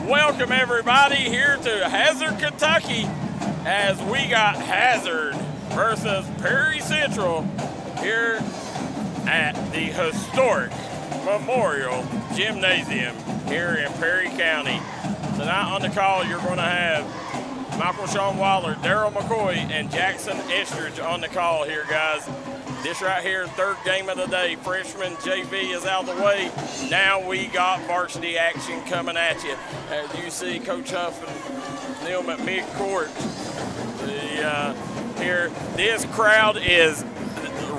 Welcome everybody here to Hazard, Kentucky, as we got Hazard versus Perry Central here at the historic Memorial Gymnasium here in Perry County. Tonight on the call, you're going to have Michael Sean Waller, Darryl McCoy, and Jaxon Estridge on the call here, guys. This right here, third game of the day. Freshman JV is out of the way. Now we got varsity action coming at you. As you see, Coach Huff and Neil at mid-court. Here, this crowd is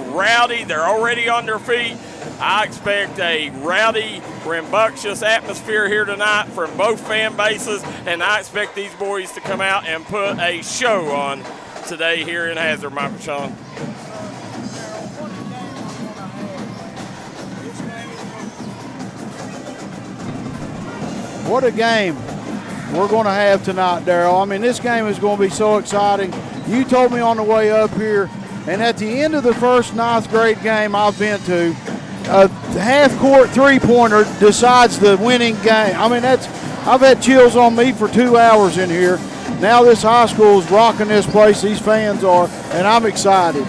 rowdy. They're already on their feet. I expect a rowdy, rambunctious atmosphere here tonight from both fan bases, and I expect these boys to come out and put a show on today here in Hazard, Michael Sean. What a game we're going to have tonight, Darryl. I mean, this game is going to be so exciting. You told me on the way up here, and at the end of the first ninth grade game I've been to, a half-court three-pointer decides the winning game. I mean, I've had chills on me for 2 hours in here. Now this high school is rocking this place, these fans are, and I'm excited.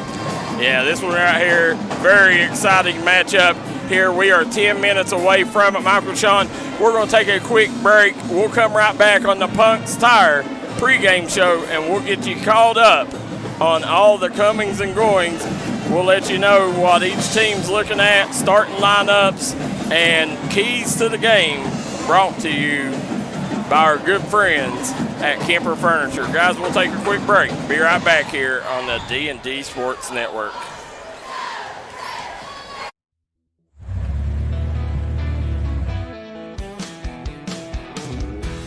Yeah, this one right here, very exciting matchup. Here we are 10 minutes away from it, Michael Sean. We're going to take a quick break. We'll come right back on the Punk's Tire pregame show, and we'll get you called up on all the comings and goings. We'll let you know what each team's looking at, starting lineups, and keys to the game brought to you by our good friends at Kemper Furniture. Guys, we'll take a quick break. Be right back here on the D&D Sports Network.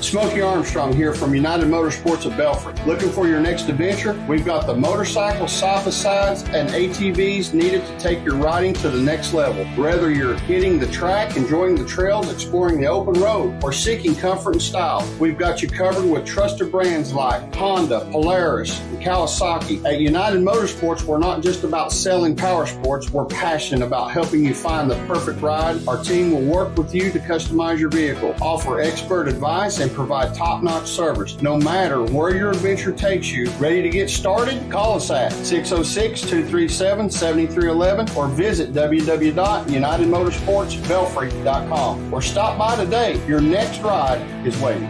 Smokey Armstrong here from United Motorsports of Belfry. Looking for your next adventure? We've got the motorcycles, side-by-sides, and ATVs needed to take your riding to the next level. Whether you're hitting the track, enjoying the trails, exploring the open road, or seeking comfort and style, we've got you covered with trusted brands like Honda, Polaris, and Kawasaki. At United Motorsports, we're not just about selling power sports, we're passionate about helping you find the perfect ride. Our team will work with you to customize your vehicle, offer expert advice, and provide top-notch service. No matter where your adventure takes you, ready to get started? Call us at 606-237-7311 or visit www.unitedmotorsportsbelfry.com or stop by today. Your next ride is waiting.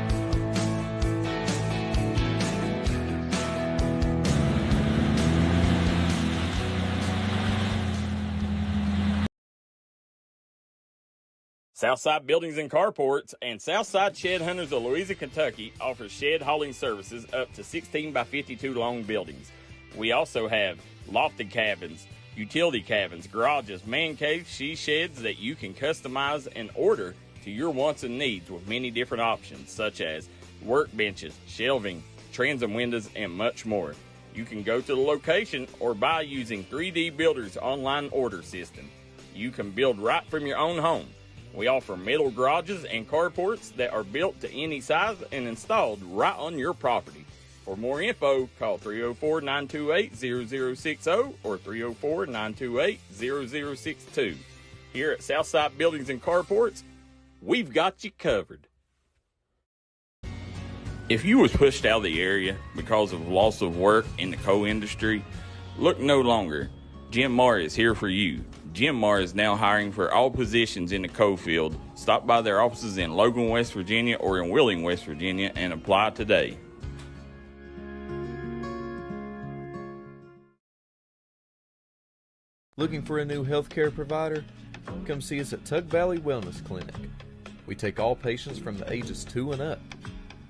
Southside Buildings and Carports and Southside Shed Hunters of Louisa, Kentucky offers shed hauling services up to 16 by 52 long buildings. We also have lofted cabins, utility cabins, garages, man caves, she sheds that you can customize and order to your wants and needs with many different options such as workbenches, shelving, transom windows, and much more. You can go to the location or buy using 3D Builder's online order system. You can build right from your own home. We offer metal garages and carports that are built to any size and installed right on your property. For more info, call 304-928-0060 or 304-928-0062. Here at Southside Buildings and Carports, we've got you covered. If you was pushed out of the area because of loss of work in the coal industry, look no longer. Jim Marr is here for you. Jim Marr is now hiring for all positions in the coal field. Stop by their offices in Logan, West Virginia or in Wheeling, West Virginia and apply today. Looking for a new healthcare provider? Come see us at Tug Valley Wellness Clinic. We take all patients from the ages 2 and up.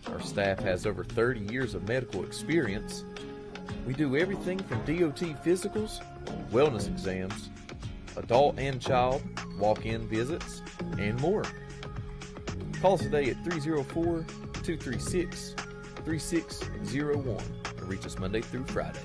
Our staff has over 30 years of medical experience. We do everything from DOT physicals, wellness exams, adult and child, walk-in visits, and more. Call us today at 304-236-3601 and reach us Monday through Friday.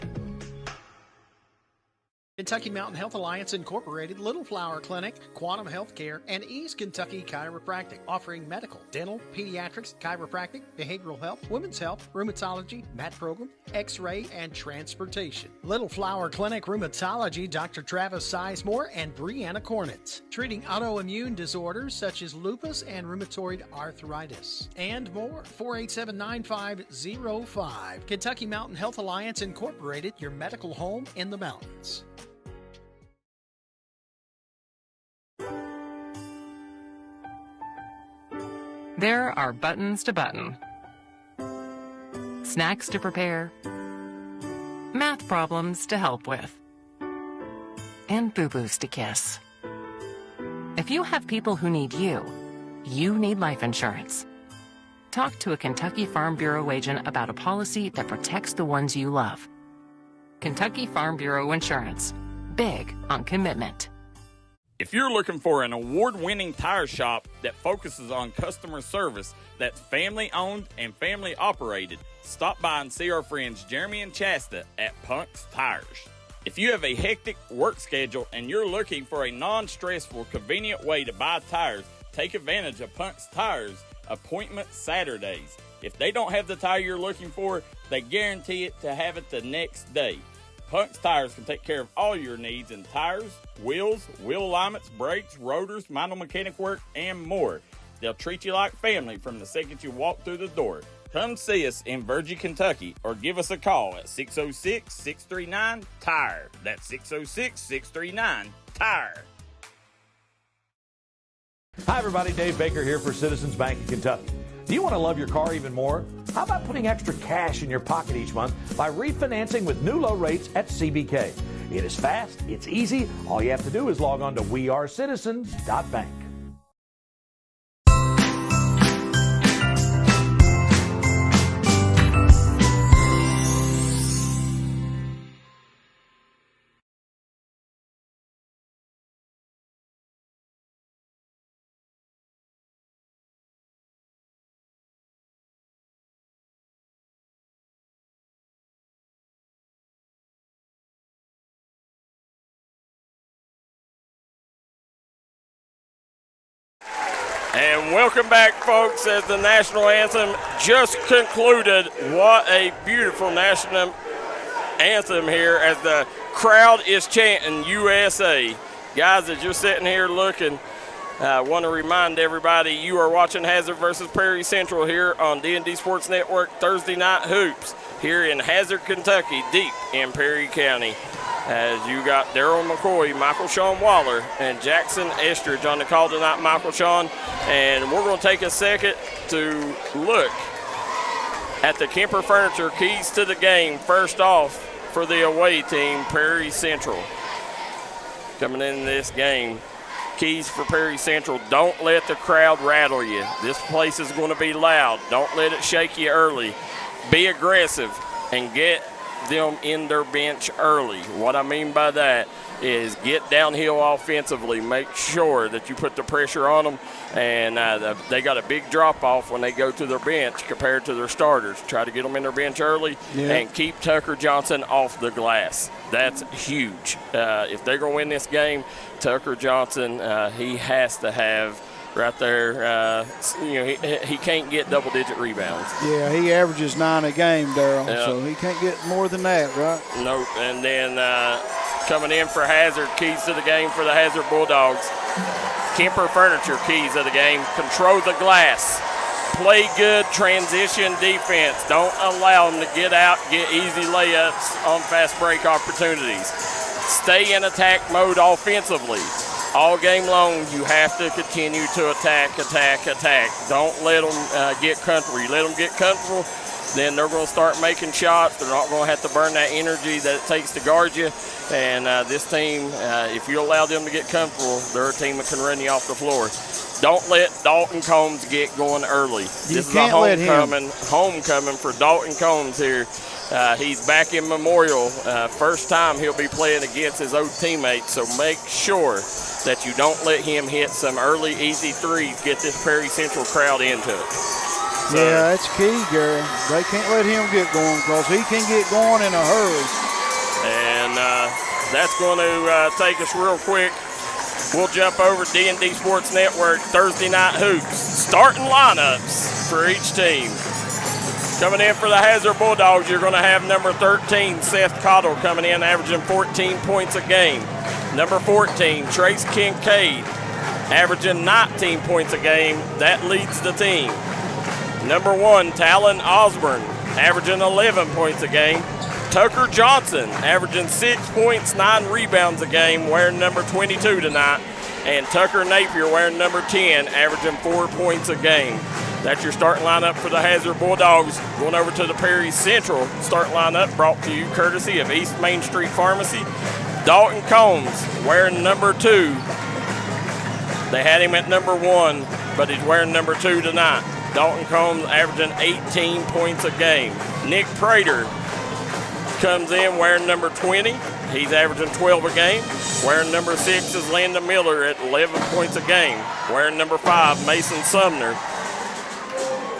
Kentucky Mountain Health Alliance Incorporated, Little Flower Clinic, Quantum Healthcare, and East Kentucky Chiropractic, offering medical, dental, pediatrics, chiropractic, behavioral health, women's health, rheumatology, mat program, x-ray, and transportation. Little Flower Clinic Rheumatology, Dr. Travis Sizemore and Brianna Cornitz, treating autoimmune disorders such as lupus and rheumatoid arthritis, and more. 487-9505. Kentucky Mountain Health Alliance Incorporated, your medical home in the mountains. There are buttons to button, snacks to prepare, math problems to help with, and boo-boos to kiss. If you have people who need you, you need life insurance. Talk to a Kentucky Farm Bureau agent about a policy that protects the ones you love. Kentucky Farm Bureau Insurance. Big on commitment. If you're looking for an award-winning tire shop that focuses on customer service that's family-owned and family-operated, stop by and see our friends Jeremy and Chasta at Punk's Tires. If you have a hectic work schedule and you're looking for a non-stressful, convenient way to buy tires, take advantage of Punk's Tires Appointment Saturdays. If they don't have the tire you're looking for, they guarantee it to have it the next day. Punk's Tires can take care of all your needs in tires, wheels, wheel alignments, brakes, rotors, minor mechanic work, and more. They'll treat you like family from the second you walk through the door. Come see us in Virgie, Kentucky, or give us a call at 606-639-TIRE. That's 606-639-TIRE. Hi, everybody. Dave Baker here for Citizens Bank of Kentucky. Do you want to love your car even more? How about putting extra cash in your pocket each month by refinancing with new low rates at CBK? It is fast, it's easy. All you have to do is log on to wearecitizens.bank. And welcome back, folks, as the national anthem just concluded. What a beautiful national anthem here as the crowd is chanting USA. Guys, as you're sitting here looking, I want to remind everybody you are watching Hazard versus Prairie Central here on D&D Sports Network Thursday Night Hoops here in Hazard, Kentucky, deep in Perry County. As you got Darryl McCoy, Michael Sean Waller, and Jaxon Estridge on the call tonight, Michael Sean. And we're going to take a second to look at the Kemper Furniture keys to the game. First off, for the away team, Prairie Central. Coming in this game, keys for Prairie Central: don't let the crowd rattle you. This place is going to be loud. Don't let it shake you early. Be aggressive and get them in their bench early. What I mean by that is get downhill offensively. Make sure that you put the pressure on them, and they got a big drop-off when they go to their bench compared to their starters. Try to get them in their bench early and keep Tucker Johnson off the glass. That's huge. If they're going to win this game, Tucker Johnson, he has to have right there, he can't get double-digit rebounds. Yeah, he averages 9 a game, Darryl, so he can't get more than that, right? Nope. And then coming in for Hazard, keys to the game for the Hazard Bulldogs. Kemper Furniture, keys of the game: control the glass, play good transition defense. Don't allow them to get out, get easy layups on fast break opportunities. Stay in attack mode offensively. All game long, you have to continue to attack. Don't let them get comfortable. You let them get comfortable, then they're going to start making shots. They're not going to have to burn that energy that it takes to guard you. And this team, if you allow them to get comfortable, they're a team that can run you off the floor. Don't let Dalton Combs get going early. This is a homecoming for Dalton Combs here. He's back in Memorial. First time he'll be playing against his old teammates, so make sure that you don't let him hit some early, easy threes, get this Prairie Central crowd into it. So, yeah, that's key, Gary. They can't let him get going because he can get going in a hurry. And that's going to take us real quick. We'll jump over to D&D Sports Network Thursday Night Hoops. Starting lineups for each team. Coming in for the Hazard Bulldogs, you're going to have number 13, Seth Cottle, coming in averaging 14 points a game. Number 14, Trace Kincaid, averaging 19 points a game. That leads the team. Number 1, Talon Osborne, averaging 11 points a game. Tucker Johnson, averaging 6 points, 9 rebounds a game, wearing number 22 tonight. And Tucker Napier, wearing number 10, averaging 4 points a game. That's your starting lineup for the Hazard Bulldogs. Going over to the Perry Central start lineup, brought to you courtesy of East Main Street Pharmacy. Dalton Combs, wearing number 2. They had him at number 1, but he's wearing number 2 tonight. Dalton Combs averaging 18 points a game. Nick Prater comes in wearing number 20. He's averaging 12 a game. Wearing number 6 is Landon Miller at 11 points a game. Wearing number 5, Mason Sumner,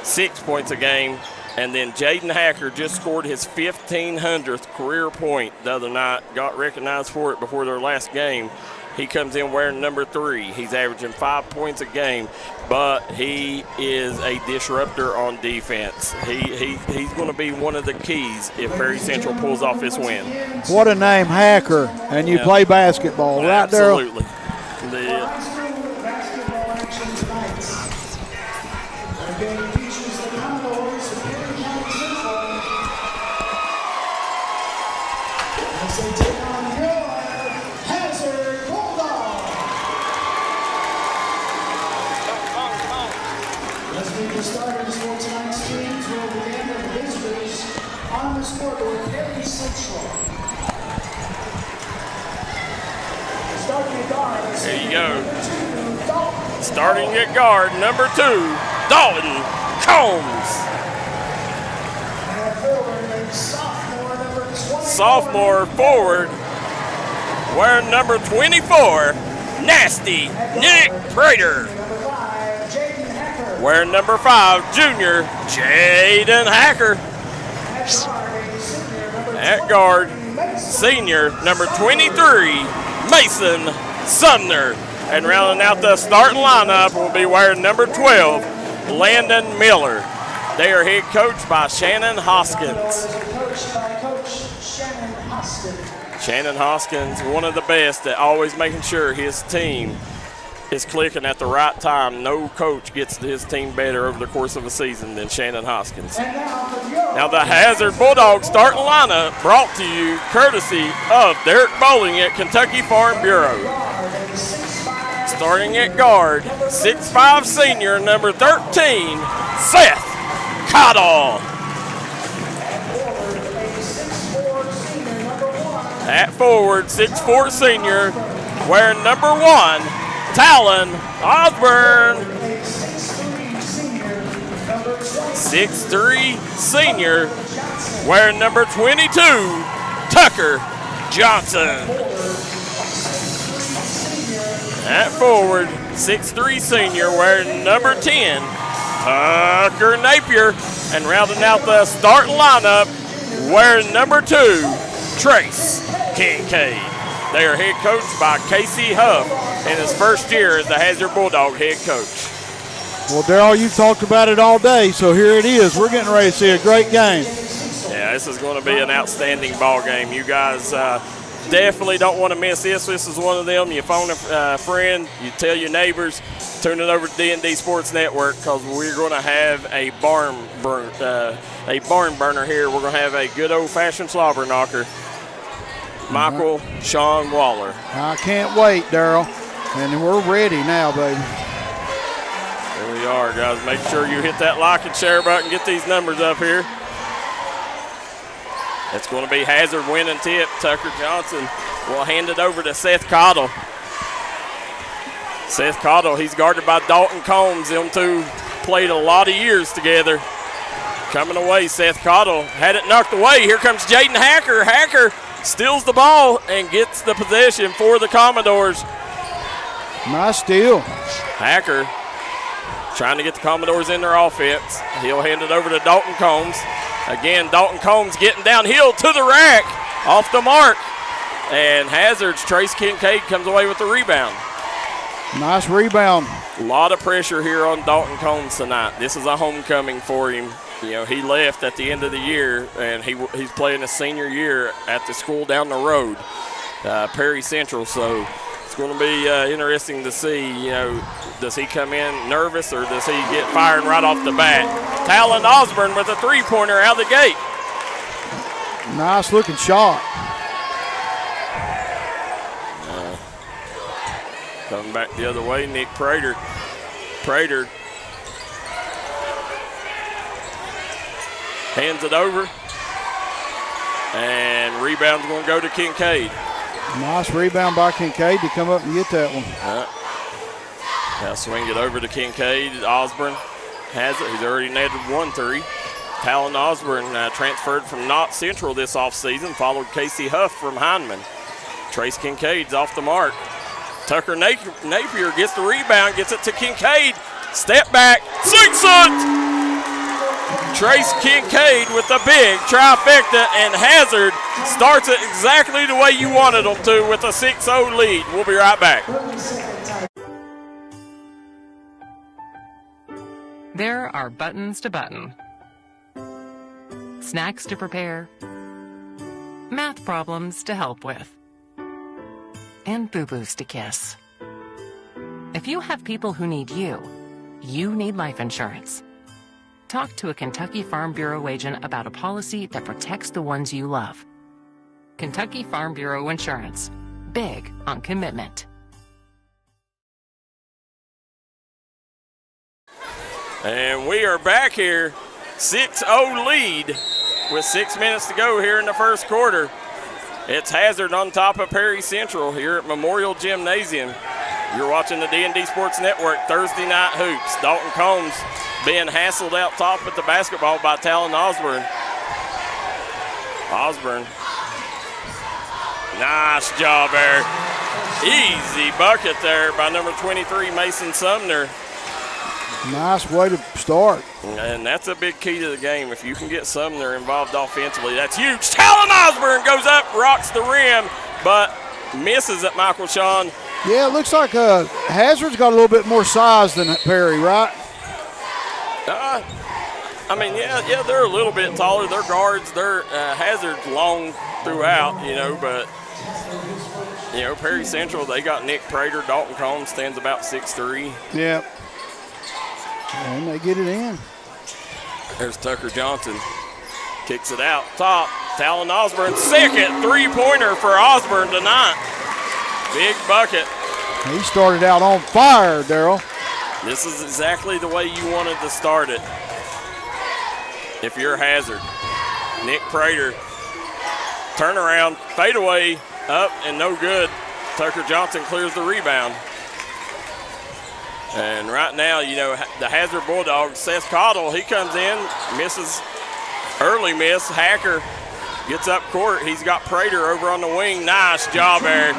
6 points a game. And then Jaden Hacker just scored his 1,500th career point the other night. Got recognized for it before their last game. He comes in wearing number 3. He's averaging 5 points a game, but he is a disruptor on defense. He's going to be one of the keys if Perry Central pulls off this win. What a name, Hacker, and you play basketball, right, Darryl? Absolutely. The starters for tonight's teams will begin with the visitors on the scoreboard, Perry Central. Starting at guard. There you go. Starting at guard, number 2, Dalton Combs. And forward, sophomore, number 24. Sophomore forward, wearing number 24, Nasty Nick Prater. Wearing number 5, junior Jaden Hacker. At guard, senior number 23, Mason Sumner. And rounding out the starting lineup will be wearing number 12, Landon Miller. They are head coached by Shannon Hoskins. Shannon Hoskins, one of the best at always making sure his team is clicking at the right time. No coach gets his team better over the course of a season than Shannon Hoskins. Now the Hazard Bulldogs starting lineup brought to you courtesy of Derek Bowling at Kentucky Farm Bureau. Starting at guard, 6'5" senior, number 13, Seth Cottle. At forward, 6'4" senior, wearing number 1, Talon Osborne. 6'3" senior, wearing number 22, Tucker Johnson. At forward, 6'3" senior, wearing number 10, Tucker Napier. And rounding out the starting lineup, wearing number 2, Trace Kincaid. They are head coached by Casey Huff in his first year as the Hazard Bulldog head coach. Well, Darryl, you've talked about it all day, so here it is. We're getting ready to see a great game. Yeah, this is going to be an outstanding ball game. You guys definitely don't want to miss this. This is one of them. You phone a friend, you tell your neighbors, tune it over to D&D Sports Network because we're going to have a barn burner here. We're going to have a good old-fashioned slobber knocker. Michael Sean Waller. I can't wait, Darryl. And we're ready now, baby. There we are, guys. Make sure you hit that like and share button. Get these numbers up here. It's going to be Hazard winning tip. Tucker Johnson will hand it over to Seth Cottle. Seth Cottle, he's guarded by Dalton Combs. Them two played a lot of years together. Coming away, Seth Cottle had it knocked away. Here comes Jaden Hacker. Hacker steals the ball and gets the possession for the Commodores. Nice steal. Hacker trying to get the Commodores in their offense. He'll hand it over to Dalton Combs. Again, Dalton Combs getting downhill to the rack. Off the mark. And Hazard's Trace Kincaid comes away with the rebound. Nice rebound. A lot of pressure here on Dalton Combs tonight. This is a homecoming for him. You know, he left at the end of the year, and he's playing his senior year at the school down the road, Perry Central. So it's going to be interesting to see, you know, does he come in nervous or does he get firing right off the bat? Talon Osborne with a three-pointer out of the gate. Nice looking shot. Coming back the other way, Nick Prater. Prater hands it over. And rebound's going to go to Kincaid. Nice rebound by Kincaid to come up and get that one. Now swing it over to Kincaid. Osborne has it. He's already netted 1 3. Talon Osborne transferred from Knott Central this offseason, followed Casey Huff from Hindman. Trace Kincaid's off the mark. Tucker Napier gets the rebound, gets it to Kincaid. Step back, sinks it! Trace Kincaid with the big trifecta, and Hazard starts it exactly the way you wanted them to with a 6-0 lead. We'll be right back. There are buttons to button, snacks to prepare, math problems to help with, and boo-boos to kiss. If you have people who need you, you need life insurance. Talk to a Kentucky Farm Bureau agent about a policy that protects the ones you love. Kentucky Farm Bureau Insurance. Big on commitment. And we are back here. 6-0 lead with 6 minutes to go here in the first quarter. It's Hazard on top of Perry Central here at Memorial Gymnasium. You're watching the D&D Sports Network Thursday Night Hoops. Dalton Combs being hassled out top with the basketball by Talon Osborne. Osborne. Nice job there. Easy bucket there by number 23, Mason Sumner. Nice way to start. And that's a big key to the game. If you can get Sumner involved offensively, that's huge. Talon Osborne goes up, rocks the rim, but misses it, Michael Sean. Yeah, it looks like Hazard's got a little bit more size than Perry, right? I mean, yeah, they're a little bit taller. They're guards. They're Hazard's long throughout, you know, but, you know, Perry Central, they got Nick Prater. Dalton Combs stands about 6'3". Yeah. And they get it in. There's Tucker Johnson. Kicks it out top. Talon Osborne, second three-pointer for Osborne tonight. Big bucket. He started out on fire, Darryl. This is exactly the way you wanted to start it. If you're Hazard. Nick Prater. Turnaround, fade away, up and no good. Tucker Johnson clears the rebound. And right now, you know, the Hazard Bulldogs, Seth Cottle, he comes in, misses, early miss. Hacker gets up court. He's got Prater over on the wing. Nice job there.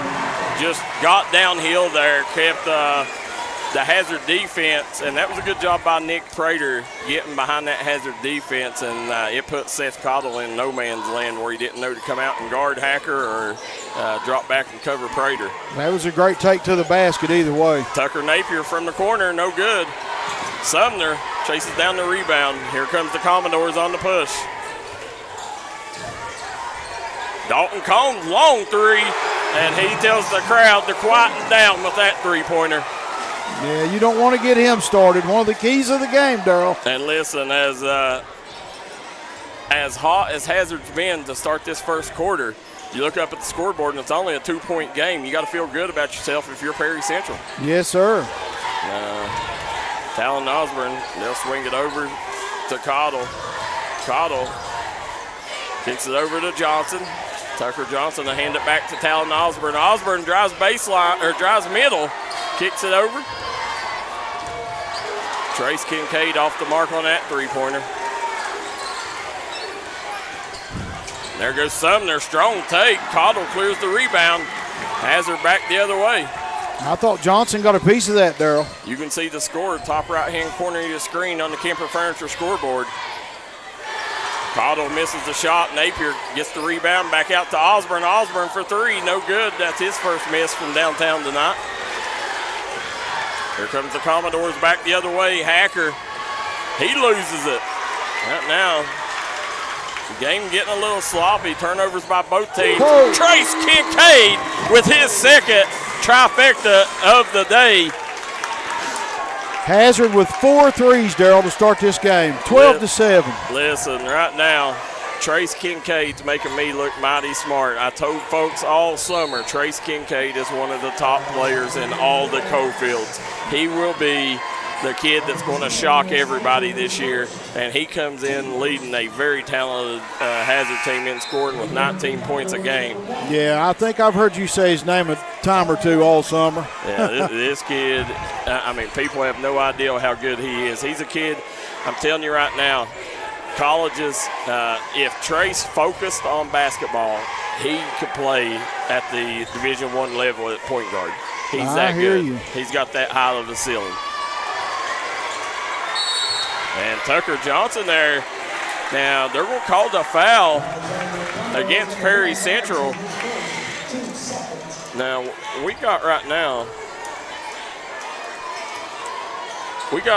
Just got downhill there, kept the Hazard defense, and that was a good job by Nick Prater getting behind that Hazard defense, and it put Seth Cottle in no man's land where he didn't know to come out and guard Hacker or drop back and cover Prater. That was a great take to the basket either way. Tucker Napier from the corner, no good. Sumner chases down the rebound. Here comes the Commodores on the push. Dalton Combs, long three, and he tells the crowd to quieten down with that three-pointer. Yeah, you don't want to get him started. One of the keys of the game, Darryl. And listen, as hot as Hazard's been to start this first quarter, you look up at the scoreboard and it's only a 2-point game. You got to feel good about yourself if you're Perry Central. Yes, sir. Talon Osborne, they'll swing it over to Cottle. Cottle kicks it over to Johnson. Tucker Johnson to hand it back to Talon Osborne. Osborne drives baseline, or drives middle, kicks it over. Trace Kincaid off the mark on that three-pointer. There goes Sumner, strong take. Cottle clears the rebound. Hazard back the other way. I thought Johnson got a piece of that, Darryl. You can see the score, top right-hand corner of your screen on the Kemper Furniture scoreboard. Cottle misses the shot. Napier gets the rebound back out to Osborne. Osborne for three, no good. That's his first miss from downtown tonight. Here comes the Commodores back the other way. Hacker, he loses it. Right now, the game getting a little sloppy. Turnovers by both teams. Whoa. Trace Kincaid with his second trifecta of the day. Hazard with 4 threes, Darryl, to start this game. 12-7. Listen, right now, Trace Kincaid's making me look mighty smart. I told folks all summer, Trace Kincaid is one of the top players in all the Cofields. He will be the kid that's going to shock everybody this year, and he comes in leading a very talented Hazard team in scoring with 19 points a game. Yeah, I think I've heard you say his name a time or two all summer. Yeah, this kid, I mean, people have no idea how good he is. He's a kid, I'm telling you right now, colleges, if Trace focused on basketball, he could play at the Division I level at point guard. He's that good. You. He's got that high of a ceiling. And Tucker Johnson there. Now, they're going to call the foul against Perry Central. Now, we got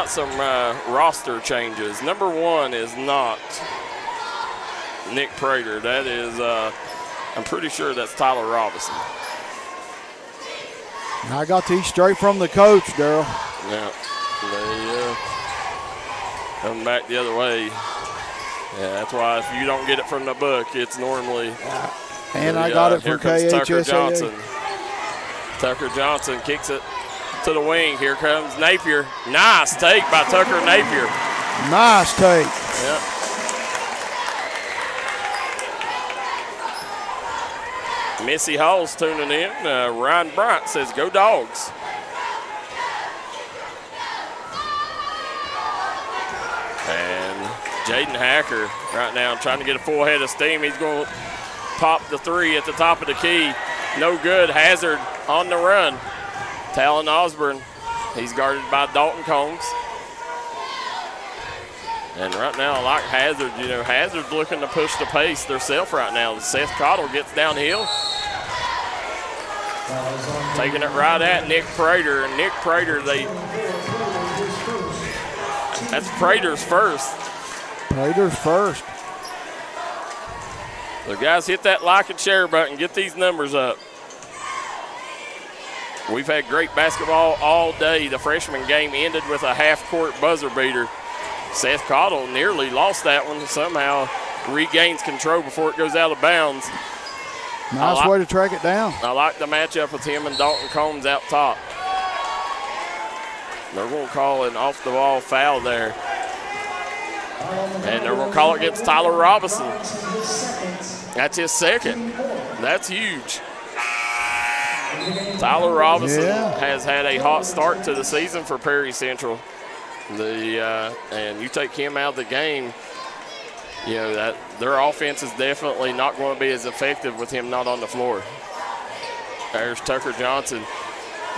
some roster changes. Number 1 is not Nick Prater. That is, I'm pretty sure that's Tyler Robinson. I got these straight from the coach, Darryl. Yeah, they coming back the other way. Yeah, that's why if you don't get it from the book, it's normally. And I got it from KHSAA. Tucker Johnson kicks it to the wing. Here comes Napier. Nice take by Tucker Napier. Nice take. Yep. Missy Hall's tuning in. Ryan Bryant says, "Go Dogs." And Jaden Hacker right now trying to get a full head of steam. He's going to pop the three at the top of the key. No good. Hazard on the run. Talon Osborne. He's guarded by Dalton Combs. And right now, I like Hazard. Hazard's looking to push the pace themselves right now. Seth Cottle gets downhill. Taking it right at Nick Prater. And Nick Prater, that's Prater's first. Prater's first. So, guys, hit that like and share button. Get these numbers up. We've had great basketball all day. The freshman game ended with a half-court buzzer beater. Seth Cottle nearly lost that one. Somehow regains control before it goes out of bounds. Nice way to track it down. I like the matchup with him and Dalton Combs out top. They're going to call an off-the-ball foul there. And they're going to call it against Tyler Robinson. That's his second. That's huge. Tyler Robinson has had a hot start to the season for Perry Central. And you take him out of the game, that their offense is definitely not going to be as effective with him not on the floor. There's Tucker Johnson.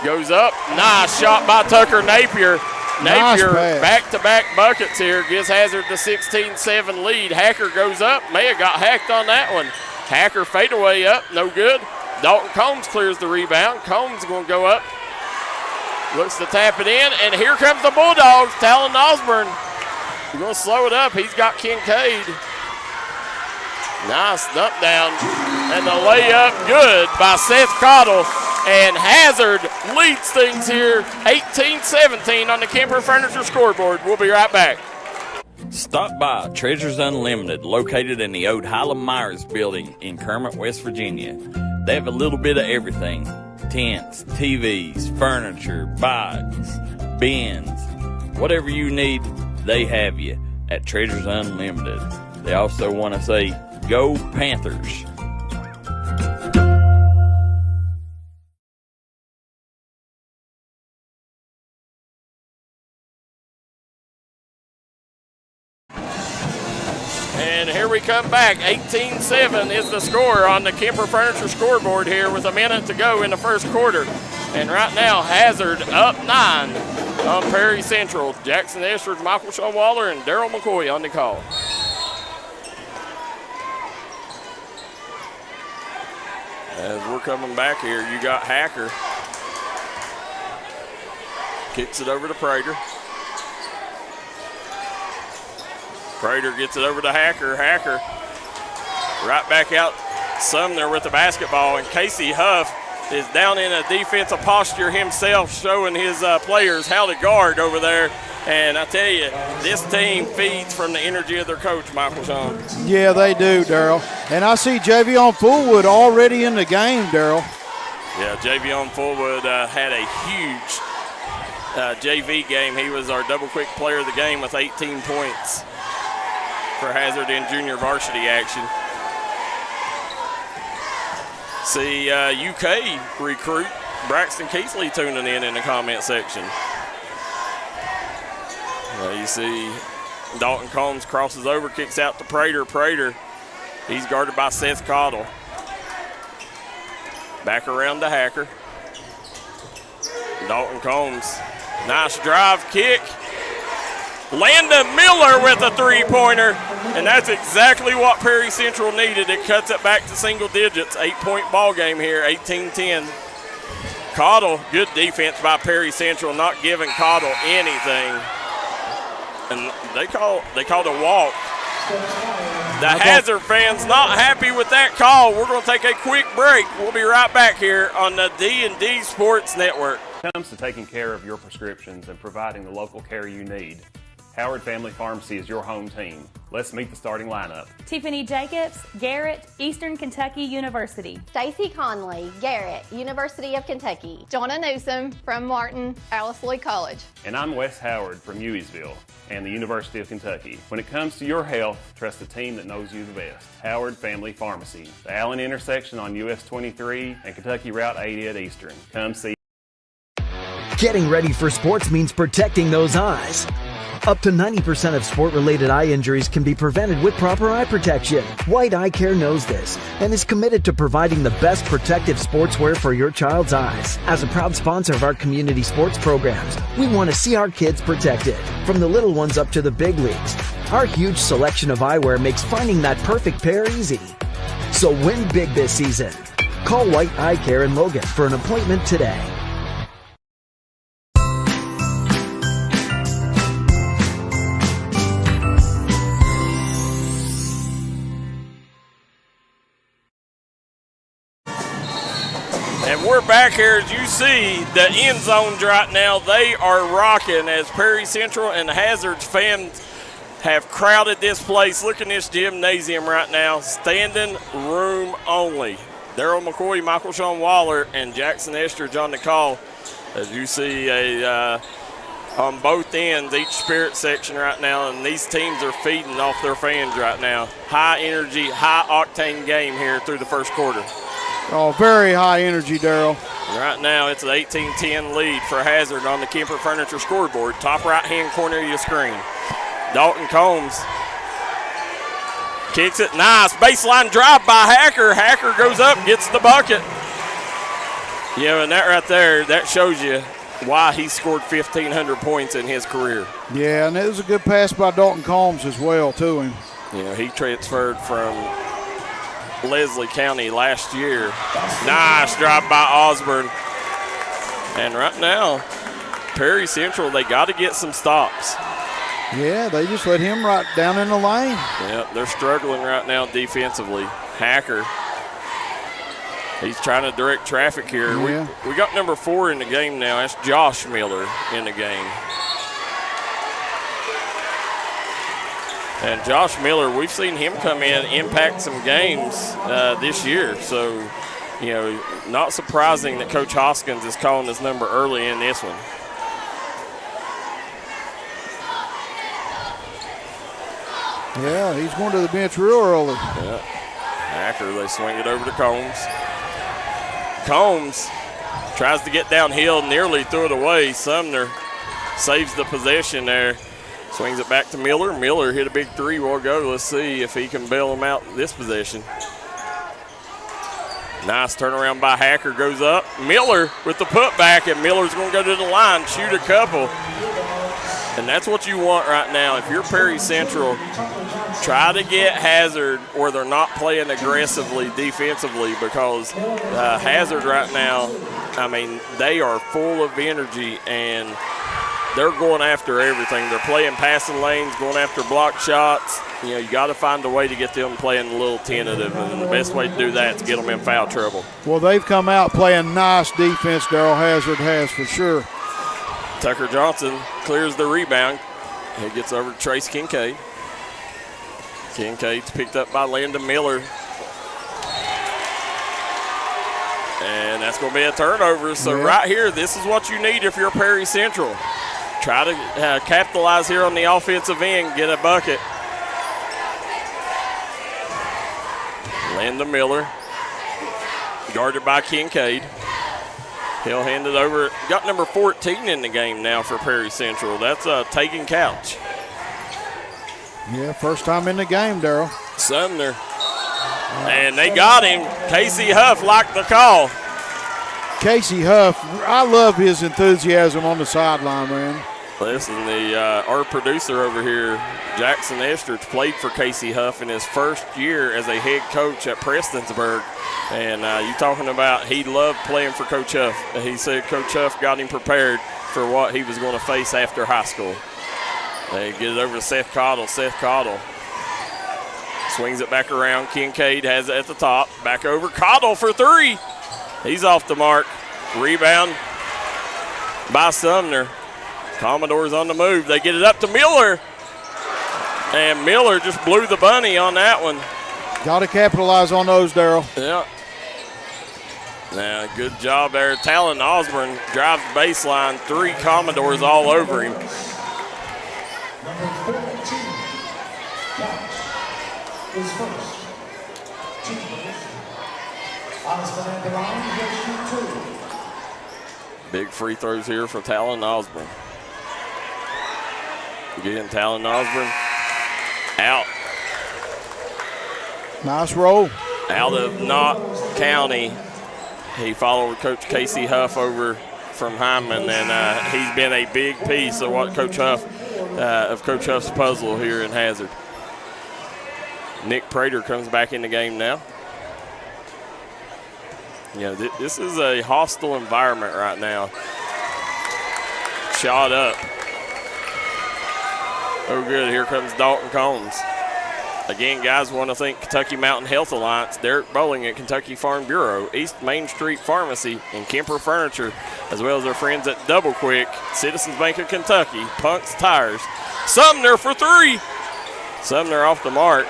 Goes up. Nice shot by Tucker Napier. Napier back-to-back buckets here. Gives Hazard the 16-7 lead. Hacker goes up. May have got hacked on that one. Hacker fadeaway up. No good. Dalton Combs clears the rebound. Combs going to go up. Looks to tap it in. And here comes the Bulldogs. Talon Osborne. We're going to slow it up. He's got Kincaid. Nice dump down. And the layup good by Seth Cottle. And Hazard leads things here 18-17 on the Kemper Furniture scoreboard. We'll be right back. Stop by Treasures Unlimited, located in the old Highland Myers building in Kermit, West Virginia. They have a little bit of everything. Tents, TVs, furniture, bikes, bins. Whatever you need, they have you at Treasures Unlimited. They also want to say, Go Panthers. And here we come back. 18-7 is the score on the Kemper Furniture scoreboard here with a minute to go in the first quarter. And right now, Hazard up 9 on Perry Central. Jaxon Estridge, Michael Showalter, and Darryl McCoy on the call. As we're coming back here, you got Hacker. Kicks it over to Prater. Prater gets it over to Hacker. Hacker right back out. Sumner with the basketball, and Casey Huff is down in a defensive posture himself, showing his players how to guard over there. And I tell you, this team feeds from the energy of their coach, Michael Sean. Yeah, they do, Darryl. And I see Javion Fullwood already in the game, Darryl. Yeah, Javion Fullwood had a huge JV game. He was our double-quick player of the game with 18 points for Hazard in junior varsity action. See UK recruit Braxton Keithley tuning in the comment section. You see Dalton Combs crosses over, kicks out to Prater. Prater, he's guarded by Seth Cottle. Back around to Hacker. Dalton Combs, nice drive kick. Landon Miller with a three-pointer, and that's exactly what Perry Central needed. It cuts it back to single digits. 8-point ball game here, 18-10. Cottle, good defense by Perry Central, not giving Cottle anything. And they called a walk. The Hazard fans not happy with that call. We're going to take a quick break. We'll be right back here on the D&D Sports Network. When it comes to taking care of your prescriptions and providing the local care you need, Howard Family Pharmacy is your home team. Let's meet the starting lineup. Tiffany Jacobs, Garrett, Eastern Kentucky University. Stacy Conley, Garrett, University of Kentucky. Jonna Newsom from Martin, Alice Lloyd College. And I'm Wes Howard from Hueysville and the University of Kentucky. When it comes to your health, trust the team that knows you the best. Howard Family Pharmacy, the Allen intersection on US 23 and Kentucky Route 80 at Eastern. Come see. Getting ready for sports means protecting those eyes. Up to 90% of sport-related eye injuries can be prevented with proper eye protection. White Eye Care knows this and is committed to providing the best protective sportswear for your child's eyes. As a proud sponsor of our community sports programs, we want to see our kids protected, from the little ones up to the big leagues. Our huge selection of eyewear makes finding that perfect pair easy. So win big this season. Call White Eye Care in Logan for an appointment today. We're back here. As you see, the end zones right now, they are rocking as Perry Central and Hazard's fans have crowded this place. Look at this gymnasium right now, standing room only. Darryl McCoy, Michael Sean Waller, and Jaxon Estridge on the call. As you see, on both ends, each spirit section right now, and these teams are feeding off their fans right now. High energy, high octane game here through the first quarter. Oh, very high energy, Darryl. Right now, it's an 18-10 lead for Hazard on the Kemper Furniture scoreboard. Top right-hand corner of your screen. Dalton Combs kicks it. Nice baseline drive by Hacker. Hacker goes up, gets the bucket. Yeah, and that right there, that shows you why he scored 1,500 points in his career. Yeah, and it was a good pass by Dalton Combs as well to him. You know, he transferred from Leslie County last year. Nice drive by Osborne. And right now, Perry Central, they got to get some stops. Yeah, they just let him right down in the lane. Yeah, they're struggling right now defensively. Hacker, he's trying to direct traffic here. Yeah. We got number 4 in the game now. That's Josh Miller in the game. And Josh Miller, we've seen him come in, impact some games this year. So, you know, not surprising that Coach Hoskins is calling his number early in this one. Yeah, he's going to the bench real early. Yeah. Hacker, they swing it over to Combs. Combs tries to get downhill, nearly threw it away. Sumner saves the possession there. Swings it back to Miller. Miller hit a big three while ago. Let's see if he can bail him out this possession. Nice turnaround by Hacker, goes up. Miller with the putback, and Miller's going to go to the line, shoot a couple. And that's what you want right now. If you're Perry Central, try to get Hazard where they're not playing aggressively defensively, because Hazard right now, I mean, they are full of energy and they're going after everything. They're playing passing lanes, going after block shots. You know, you got to find a way to get them playing a little tentative, and the best way to do that is get them in foul trouble. Well, they've come out playing nice defense, Darryl Hazard has for sure. Tucker Johnson clears the rebound. He gets over to Trace Kincaid. Kincaid's picked up by Landon Miller. And that's going to be a turnover. So right here, this is what you need if you're Perry Central. Try to capitalize here on the offensive end, get a bucket. Landon Miller, guarded by Kincaid. He'll hand it over. Got number 14 in the game now for Perry Central. That's Tegan Couch. Yeah, first time in the game, Darryl. Sumner. And they got him. Casey Huff liked the call. Casey Huff, I love his enthusiasm on the sideline, man. Listen, our producer over here, Jaxon Estridge, played for Casey Huff in his first year as a head coach at Prestonsburg. And you talking about he loved playing for Coach Huff. He said Coach Huff got him prepared for what he was going to face after high school. They get it over to Seth Cottle. Seth Cottle swings it back around. Kincaid has it at the top. Back over. Cottle for three. He's off the mark. Rebound by Sumner. Commodores on the move. They get it up to Miller. And Miller just blew the bunny on that one. Got to capitalize on those, Darryl. Yeah. Now, good job there. Talon Osborne drives the baseline. Three Commodores all over him. Number 14, is first. Osborne at the line, he'll shoot two. Big free throws here for Talon Osborne. Again, Talon Osborne out. Nice roll. Out of Knott County. He followed Coach Casey Huff over from Hyman, and he's been a big piece of what Coach Huff, of Coach Huff's puzzle here in Hazard. Nick Prater comes back in the game now. Yeah, this is a hostile environment right now. Shot up. Oh, good. Here comes Dalton Combs. Again, guys, want to thank Kentucky Mountain Health Alliance, Derek Bowling at Kentucky Farm Bureau, East Main Street Pharmacy, and Kemper Furniture, as well as our friends at Double Quick, Citizens Bank of Kentucky, Punk's Tires. Sumner for three. Sumner off the mark.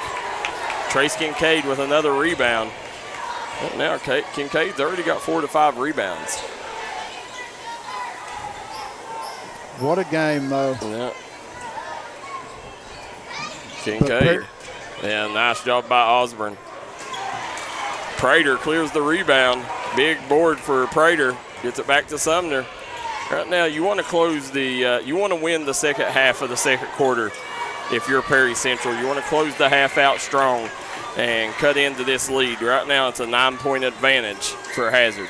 Trace Kincaid with another rebound. Well, now Kincaid's already got 4 to 5 rebounds. What a game, though. Yeah. Kincaid. Yeah, nice job by Osborne. Prater clears the rebound. Big board for Prater. Gets it back to Sumner. Right now, you want to close the, you want to win the second half of the second quarter if you're Perry Central. You want to close the half out strong and cut into this lead. Right now, it's a 9-point advantage for Hazard.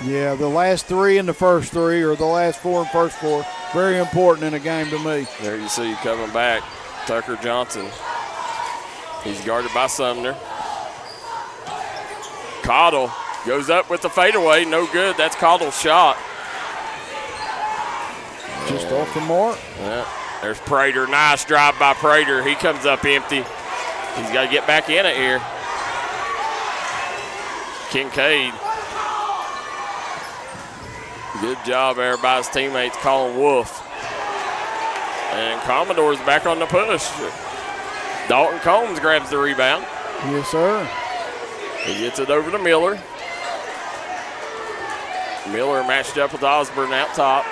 Yeah, the last 3 and the first 3, or the last 4 and first 4, very important in a game to me. There you see coming back, Tucker Johnson. He's guarded by Sumner. Cottle goes up with the fadeaway. No good. That's Cottle's shot. Just off the mark. Yeah. There's Prater. Nice drive by Prater. He comes up empty. He's got to get back in it here. Kincaid. Good job there by his teammates calling Wolf. And Commodore's back on the push. Dalton Combs grabs the rebound. Yes, sir. He gets it over to Miller. Miller matched up with Osborne out top.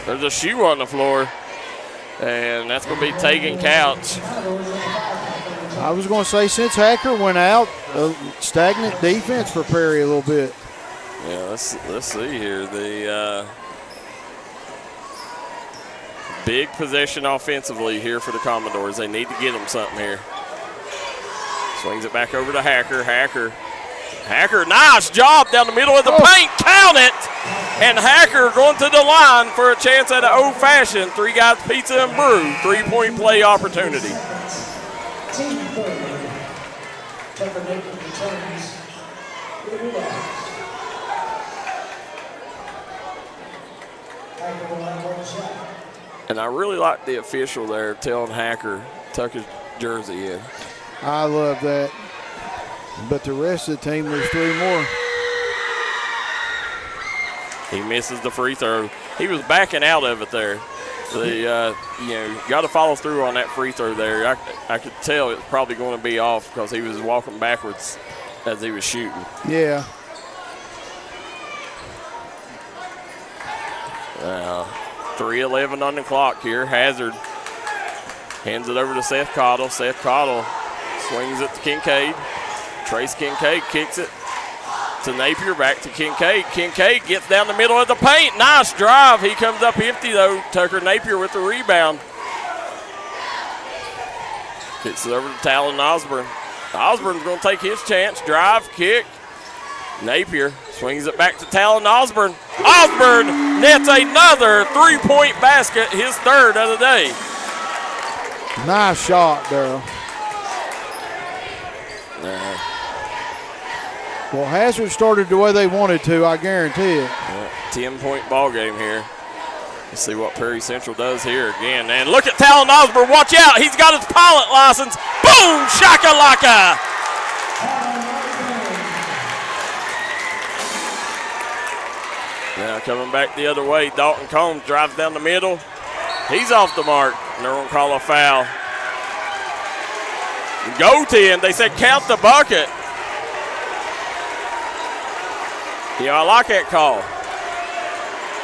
There's a shoe on the floor, and that's going to be Tegan Couch. I was going to say, since Hacker went out, stagnant defense for Perry a little bit. Yeah, let's see here. The big possession offensively here for the Commodores. They need to get them something here. Swings it back over to Hacker. Hacker Hacker, nice job down the middle of the paint. Count it. And Hacker going to the line for a chance at an old-fashioned Three Guys Pizza and Brew three-point play opportunity. And I really like the official there telling Hacker tuck his jersey in. I love that. But the rest of the team, there's three more. He misses the free throw. He was backing out of it there. Got to follow through on that free throw there. I could tell it's probably going to be off because he was walking backwards as he was shooting. Yeah. 3:11 on the clock here. Hazard hands it over to Seth Cottle. Seth Cottle swings it to Kincaid. Trace Kincaid kicks it to Napier, back to Kincaid. Kincaid gets down the middle of the paint. Nice drive. He comes up empty, though. Tucker Napier with the rebound. Kicks it over to Talon Osborne. Osborne's going to take his chance. Drive, kick. Napier swings it back to Talon Osborne. Osborne nets another three-point basket, his third of the day. Nice shot, Darryl. Well, Hazard started the way they wanted to, I guarantee it. 10-point ball game here. Let's see what Perry Central does here again. And look at Talon Osborne. Watch out. He's got his pilot license. Boom! Shakalaka! Now coming back the other way, Dalton Combs drives down the middle. He's off the mark. And they're going to call a foul. Goaltend. They said count the bucket. I like that call.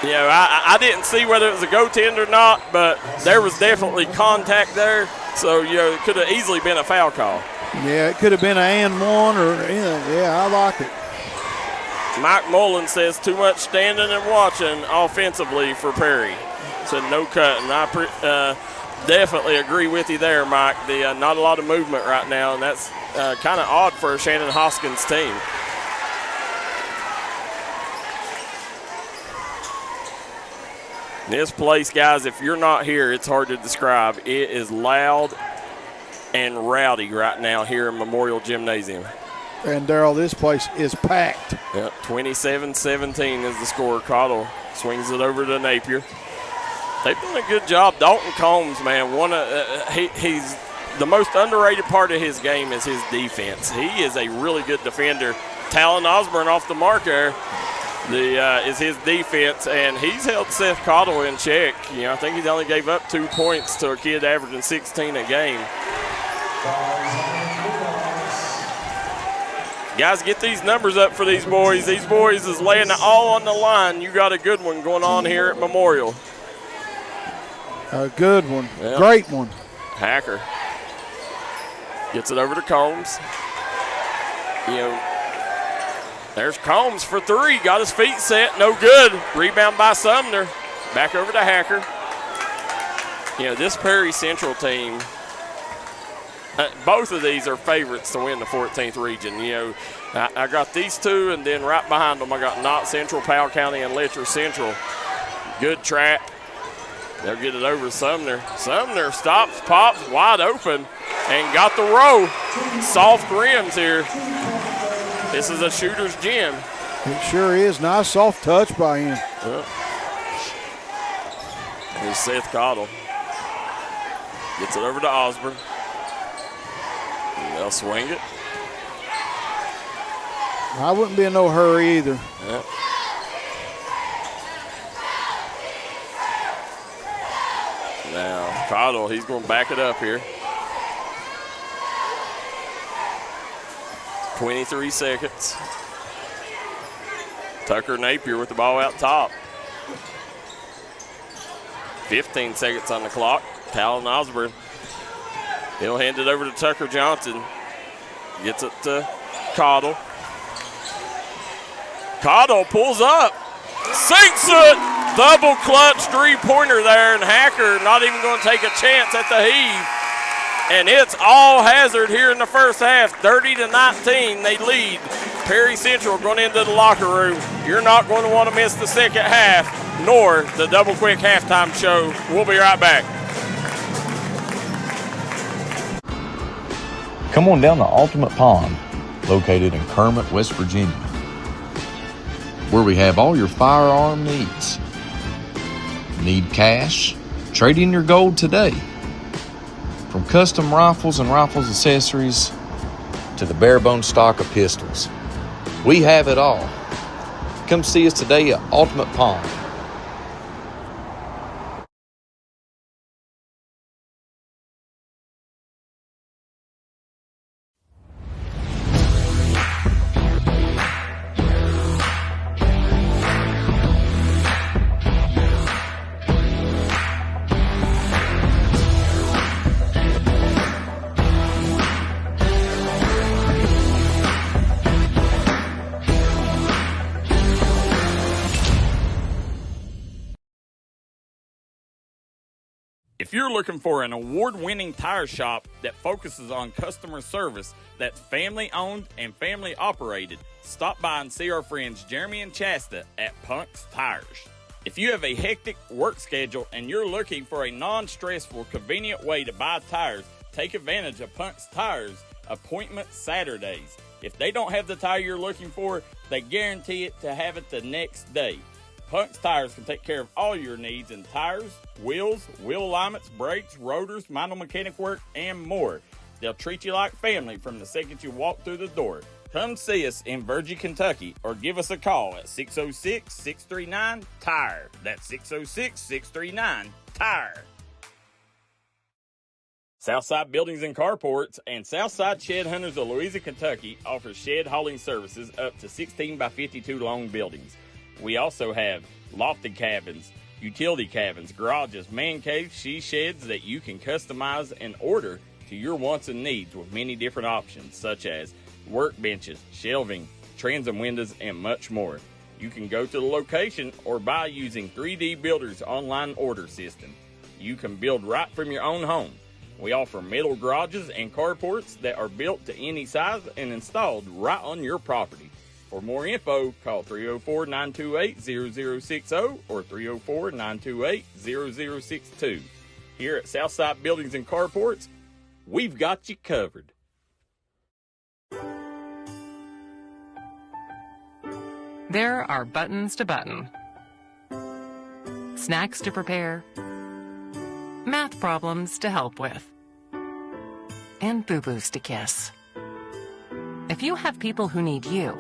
I didn't see whether it was a goaltend or not, but there was definitely contact there. So, it could have easily been a foul call. Yeah, it could have been an and one or anything. Yeah, I like it. Mike Mullen says too much standing and watching offensively for Perry. Said no cut, and I definitely agree with you there, Mike. Not a lot of movement right now, and that's kind of odd for a Shannon Hoskins team. This place, guys, if you're not here, it's hard to describe. It is loud and rowdy right now here in Memorial Gymnasium. And, Darryl, this place is packed. Yep, 27-17 is the score. Cottle swings it over to Napier. They've done a good job. Dalton Combs, man, he's the most underrated part of his game is his defense. He is a really good defender. Talon Osborne off the mark there. Is his defense, and he's held Seth Cottle in check. I think he only gave up 2 points to a kid averaging 16 a game. Guys, get these numbers up for these boys. These boys is laying it all on the line. You got a good one going on here at Memorial. A good one. Yep. Great one. Hacker gets it over to Combs. There's Combs for three. Got his feet set. No good. Rebound by Sumner. Back over to Hacker. This Perry Central team, both of these are favorites to win the 14th region. I got these two, and then right behind them I got Knott Central, Powell County, and Letcher Central. Good trap. They'll get it over to Sumner. Sumner stops, pops, wide open, and got the row. Soft rims here. This is a shooter's gym. It sure is. Nice soft touch by him. Yep. Here's Seth Cottle. Gets it over to Osborne. They'll swing it. I wouldn't be in no hurry either. Yep. Now, Cottle, he's going to back it up here. 23 seconds. Tucker Napier with the ball out top. 15 seconds on the clock. Talon Osborne. He'll hand it over to Tucker Johnson. Gets it to Cottle. Cottle pulls up. Sinks it. Double clutch three-pointer there, and Hacker not even going to take a chance at the heave. And it's all Hazard here in the first half. 30-19, they lead Perry Central going into the locker room. You're not going to want to miss the second half, nor the Double Quick halftime show. We'll be right back. Come on down to Ultimate Pond, located in Kermit, West Virginia, where we have all your firearm needs. Need cash? Trade in your gold today. From custom rifles and rifles accessories to the bare bone stock of pistols, we have it all. Come see us today at Ultimate Pond. If you're looking for an award-winning tire shop that focuses on customer service that's family-owned and family-operated, stop by and see our friends Jeremy and Chasta at Punk's Tires. If you have a hectic work schedule and you're looking for a non-stressful, convenient way to buy tires, take advantage of Punk's Tires Appointment Saturdays. If they don't have the tire you're looking for, they guarantee it to have it the next day. Punk's Tires can take care of all your needs in tires, wheels, wheel alignments, brakes, rotors, minor mechanic work, and more. They'll treat you like family from the second you walk through the door. Come see us in Virgie, Kentucky, or give us a call at 606-639-TIRE. That's 606-639-TIRE. Southside Buildings and Carports and Southside Shed Hunters of Louisa, Kentucky offers shed hauling services up to 16 by 52 long buildings. We also have lofted cabins, utility cabins, garages, man caves, she sheds that you can customize and order to your wants and needs with many different options such as workbenches, shelving, transom windows, and much more. You can go to the location or buy using 3D Builder's online order system. You can build right from your own home. We offer metal garages and carports that are built to any size and installed right on your property. For more info, call 304-928-0060 or 304-928-0062. Here at Southside Buildings and Carports, we've got you covered. There are buttons to button, snacks to prepare, math problems to help with, and boo-boos to kiss. If you have people who need you,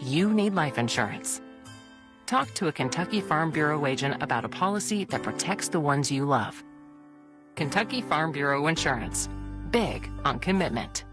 you need life insurance. Talk to a Kentucky Farm Bureau agent about a policy that protects the ones you love. Kentucky Farm Bureau Insurance. Big on commitment.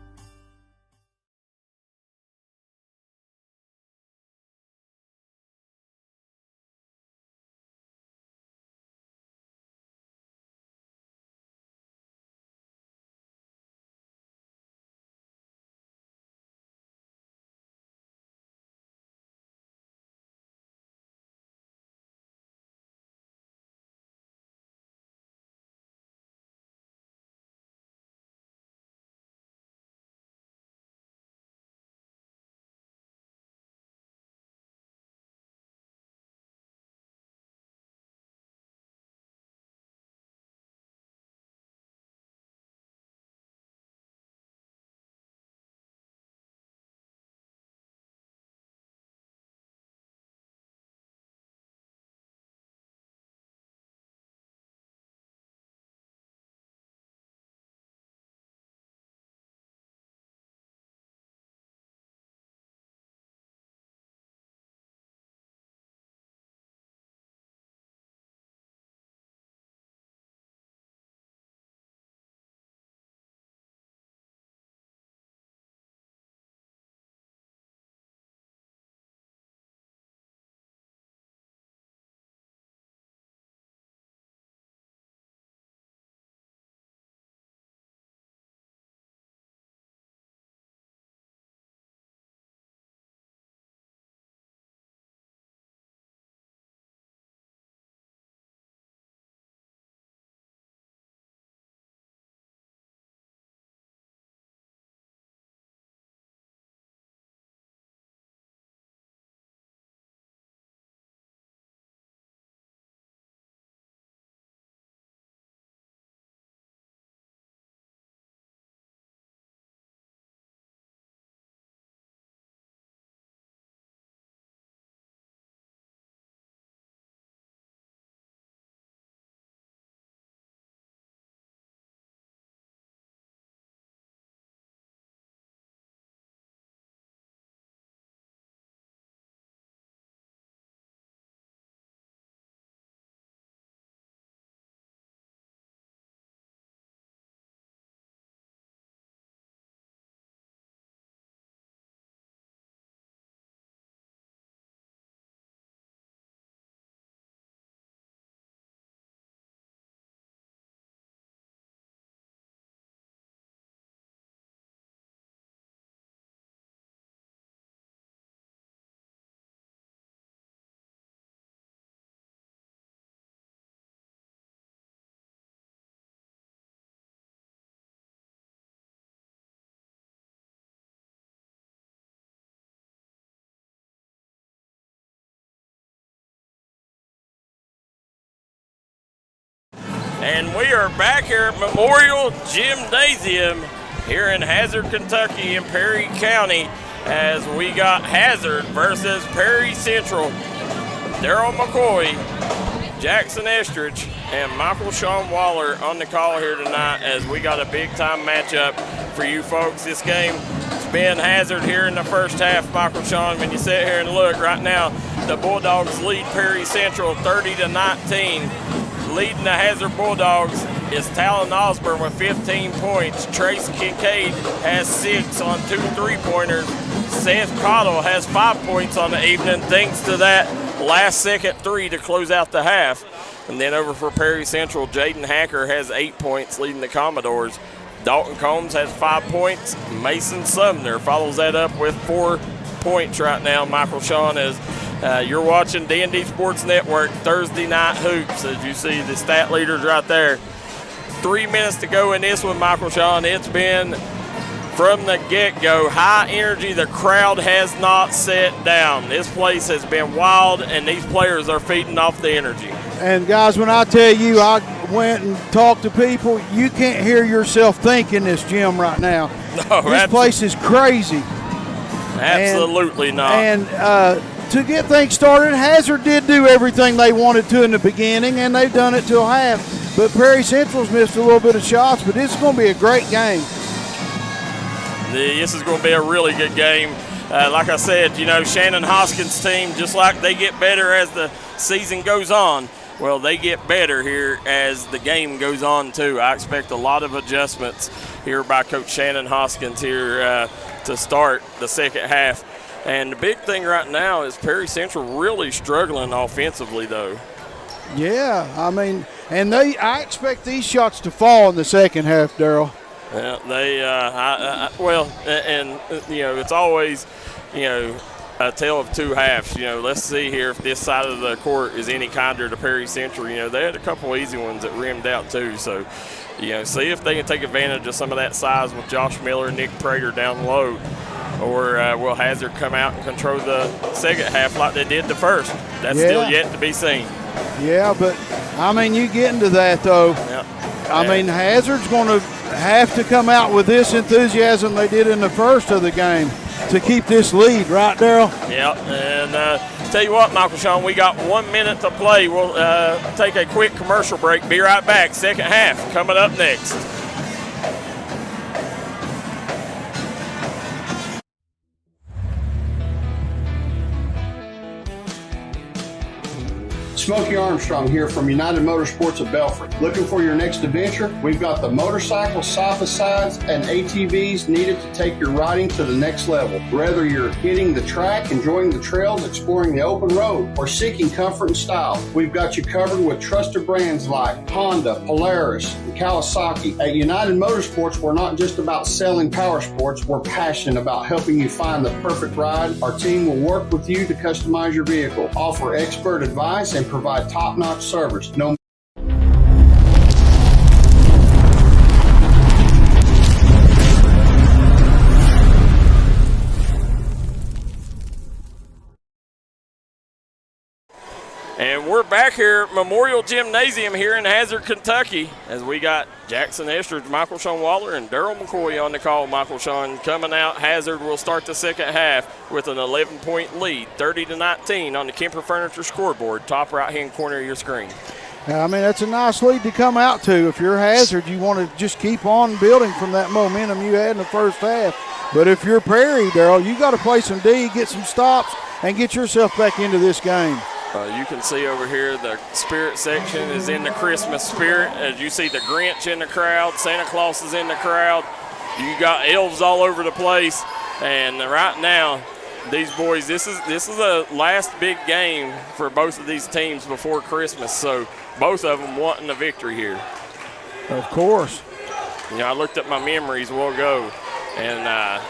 And we are back here at Memorial Gymnasium here in Hazard, Kentucky in Perry County as we got Hazard versus Perry Central. Darryl McCoy, Jaxon Estridge, and Michael Sean Waller on the call here tonight as we got a big-time matchup for you folks. This game has been Hazard here in the first half, Michael Sean. When you sit here and look right now, the Bulldogs lead Perry Central 30-19. Leading the Hazard Bulldogs is Talon Osborne with 15 points. Trace Kincaid has 6 on 2 3-pointers. Seth Cottle has 5 points on the evening thanks to that last-second 3 to close out the half. And then over for Perry Central, Jaden Hacker has 8 points leading the Commodores. Dalton Combs has 5 points. Mason Sumner follows that up with 4 points right now, Michael Sean, as you're watching D&D Sports Network Thursday Night Hoops. As you see the stat leaders right there. 3 minutes to go in this one, Michael Sean. It's been, from the get-go, high energy. The crowd has not sat down. This place has been wild, and these players are feeding off the energy. And, guys, when I tell you I went and talked to people, you can't hear yourself think in this gym right now. No, this place is crazy. Absolutely not. And to get things started, Hazard did do everything they wanted to in the beginning, and they've done it till half. But Perry Central's missed a little bit of shots, but this is going to be a great game. This is going to be a really good game. Like I said, you know, Shannon Hoskins' team, just like they get better as the season goes on, well, they get better here as the game goes on, too. I expect a lot of adjustments here by Coach Shannon Hoskins here to start the second half. And the big thing right now is Perry Central really struggling offensively, though. Yeah, I mean, and I expect these shots to fall in the second half, Darryl. Yeah, you know, it's always, you know, a tale of two halves. You know, let's see here if this side of the court is any kinder to Perry Central. You know, they had a couple easy ones that rimmed out too. So, you know, see if they can take advantage of some of that size with Josh Miller, Nick Prater down low. Or will Hazard come out and control the second half like they did the first? That's still yet to be seen. Yeah, but, I mean, you get into that, though. Yep. I mean, Hazard's going to have to come out with this enthusiasm they did in the first of the game to keep this lead, right, Darryl? Yeah, and tell you what, Michael Sean, we got 1 minute to play. We'll take a quick commercial break. Be right back. Second half coming up next. Smokey Armstrong here from United Motorsports of Belfry. Looking for your next adventure? We've got the motorcycles, side-by-sides, and ATVs needed to take your riding to the next level. Whether you're hitting the track, enjoying the trails, exploring the open road, or seeking comfort and style, we've got you covered with trusted brands like Honda, Polaris, and Kawasaki. At United Motorsports, we're not just about selling power sports, we're passionate about helping you find the perfect ride. Our team will work with you to customize your vehicle, offer expert advice, and provide top-notch service. And we're back here at Memorial Gymnasium here in Hazard, Kentucky, as we got Jaxon Estridge, Michael Sean Waller, and Darryl McCoy on the call. Michael Sean coming out. Hazard will start the second half with an 11-point lead, 30-19 on the Kemper Furniture scoreboard, top right-hand corner of your screen. I mean, that's a nice lead to come out to. If you're Hazard, you want to just keep on building from that momentum you had in the first half. But if you're Perry, Darryl, you got to play some D, get some stops, and get yourself back into this game. You can see over here the spirit section is in the Christmas spirit. As you see the Grinch in the crowd, Santa Claus is in the crowd. You got elves all over the place. And right now, these boys, this is the last big game for both of these teams before Christmas. So both of them wanting a victory here. Of course. You know, I looked at my memories a while ago, and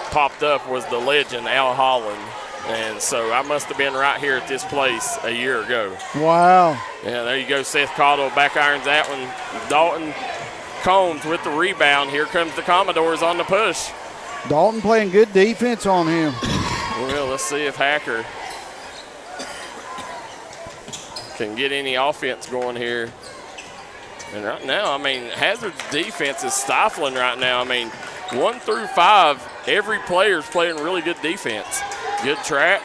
popped up was the legend Al Holland. And so I must have been right here at this place a year ago. Wow. Yeah, there you go. Seth Cottle back irons that one. Dalton Combs with the rebound. Here comes the Commodores on the push. Dalton playing good defense on him. Well, let's see if Hacker can get any offense going here. And right now, I mean, Hazard's defense is stifling right now. I mean, 1 through 5, every player's playing really good defense. Good trap.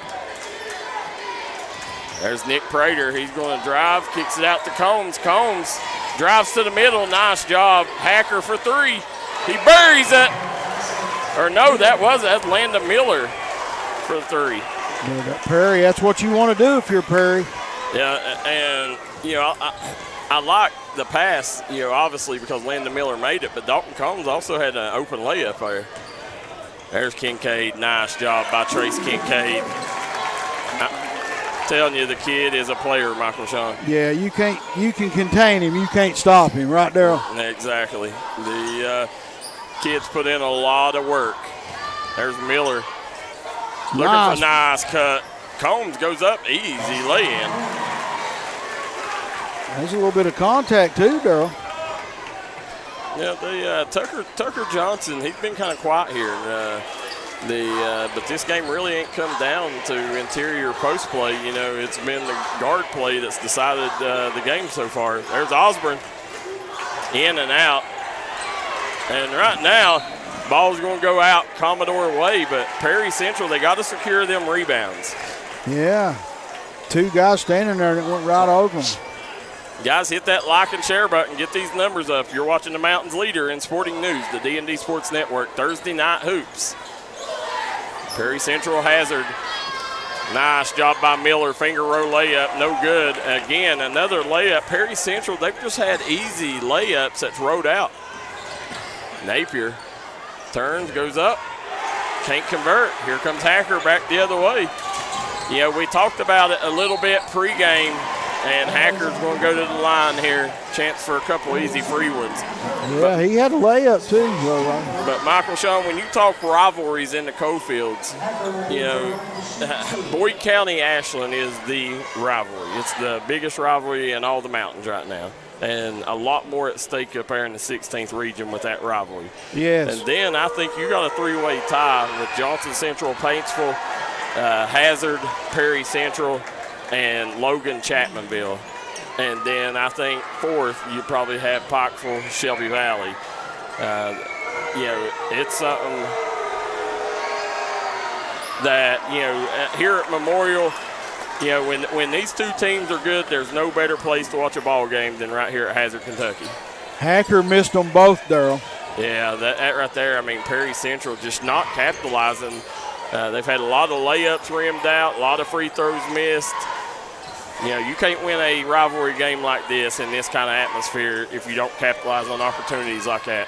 There's Nick Prater. He's going to drive, kicks it out to Combs. Combs drives to the middle. Nice job. Hacker for 3. He buries it. Or no, that's Landon Miller for 3. Yeah, Perry, that's what you want to do if you're Perry. Yeah, and, you know, I like the pass, you know, obviously because Landon Miller made it, but Dalton Combs also had an open layup there. There's Kincaid. Nice job by Trace Kincaid. I'm telling you, the kid is a player, Michael Sean. Yeah, you can contain him. You can't stop him, right, Darryl? Exactly. The kids put in a lot of work. There's Miller. Looking for a nice cut. Combs goes up, easy lay-in. There's a little bit of contact too, Darryl. Yeah, Tucker Johnson, he's been kind of quiet here. But this game really ain't come down to interior post play. You know, it's been the guard play that's decided the game so far. There's Osborne, in and out. And right now, ball's going to go out Commodore way, but Perry Central, they got to secure them rebounds. Yeah, 2 guys standing there and it went right over them. Guys, hit that like and share button. Get these numbers up. You're watching the Mountains leader in sporting news, the D&D Sports Network, Thursday Night Hoops. Perry Central Hazard. Nice job by Miller. Finger roll layup, no good. Again, another layup. Perry Central, they've just had easy layups that's rode out. Napier turns, goes up. Can't convert. Here comes Hacker back the other way. Yeah, we talked about it a little bit pregame, and Hacker's going to go to the line here. Chance for a couple easy free ones. Yeah, he had a layup too. But Michael Sean, when you talk rivalries in the Cofields, you know, Boyd County Ashland is the rivalry. It's the biggest rivalry in all the mountains right now. And a lot more at stake up there in the 16th region with that rivalry. Yes. And then I think you got a 3-way tie with Johnson Central, Paintsville, Hazard, Perry Central, and Logan Chapmanville. And then I think 4th, you probably have Pikeville, Shelby Valley. You know, it's something that, you know, here at Memorial, you know, when these 2 teams are good, there's no better place to watch a ball game than right here at Hazard, Kentucky. Hacker missed them both, Darryl. Yeah, that right there, I mean, Perry Central just not capitalizing. They've had a lot of layups rimmed out, a lot of free throws missed. You know, you can't win a rivalry game like this in this kind of atmosphere if you don't capitalize on opportunities like that.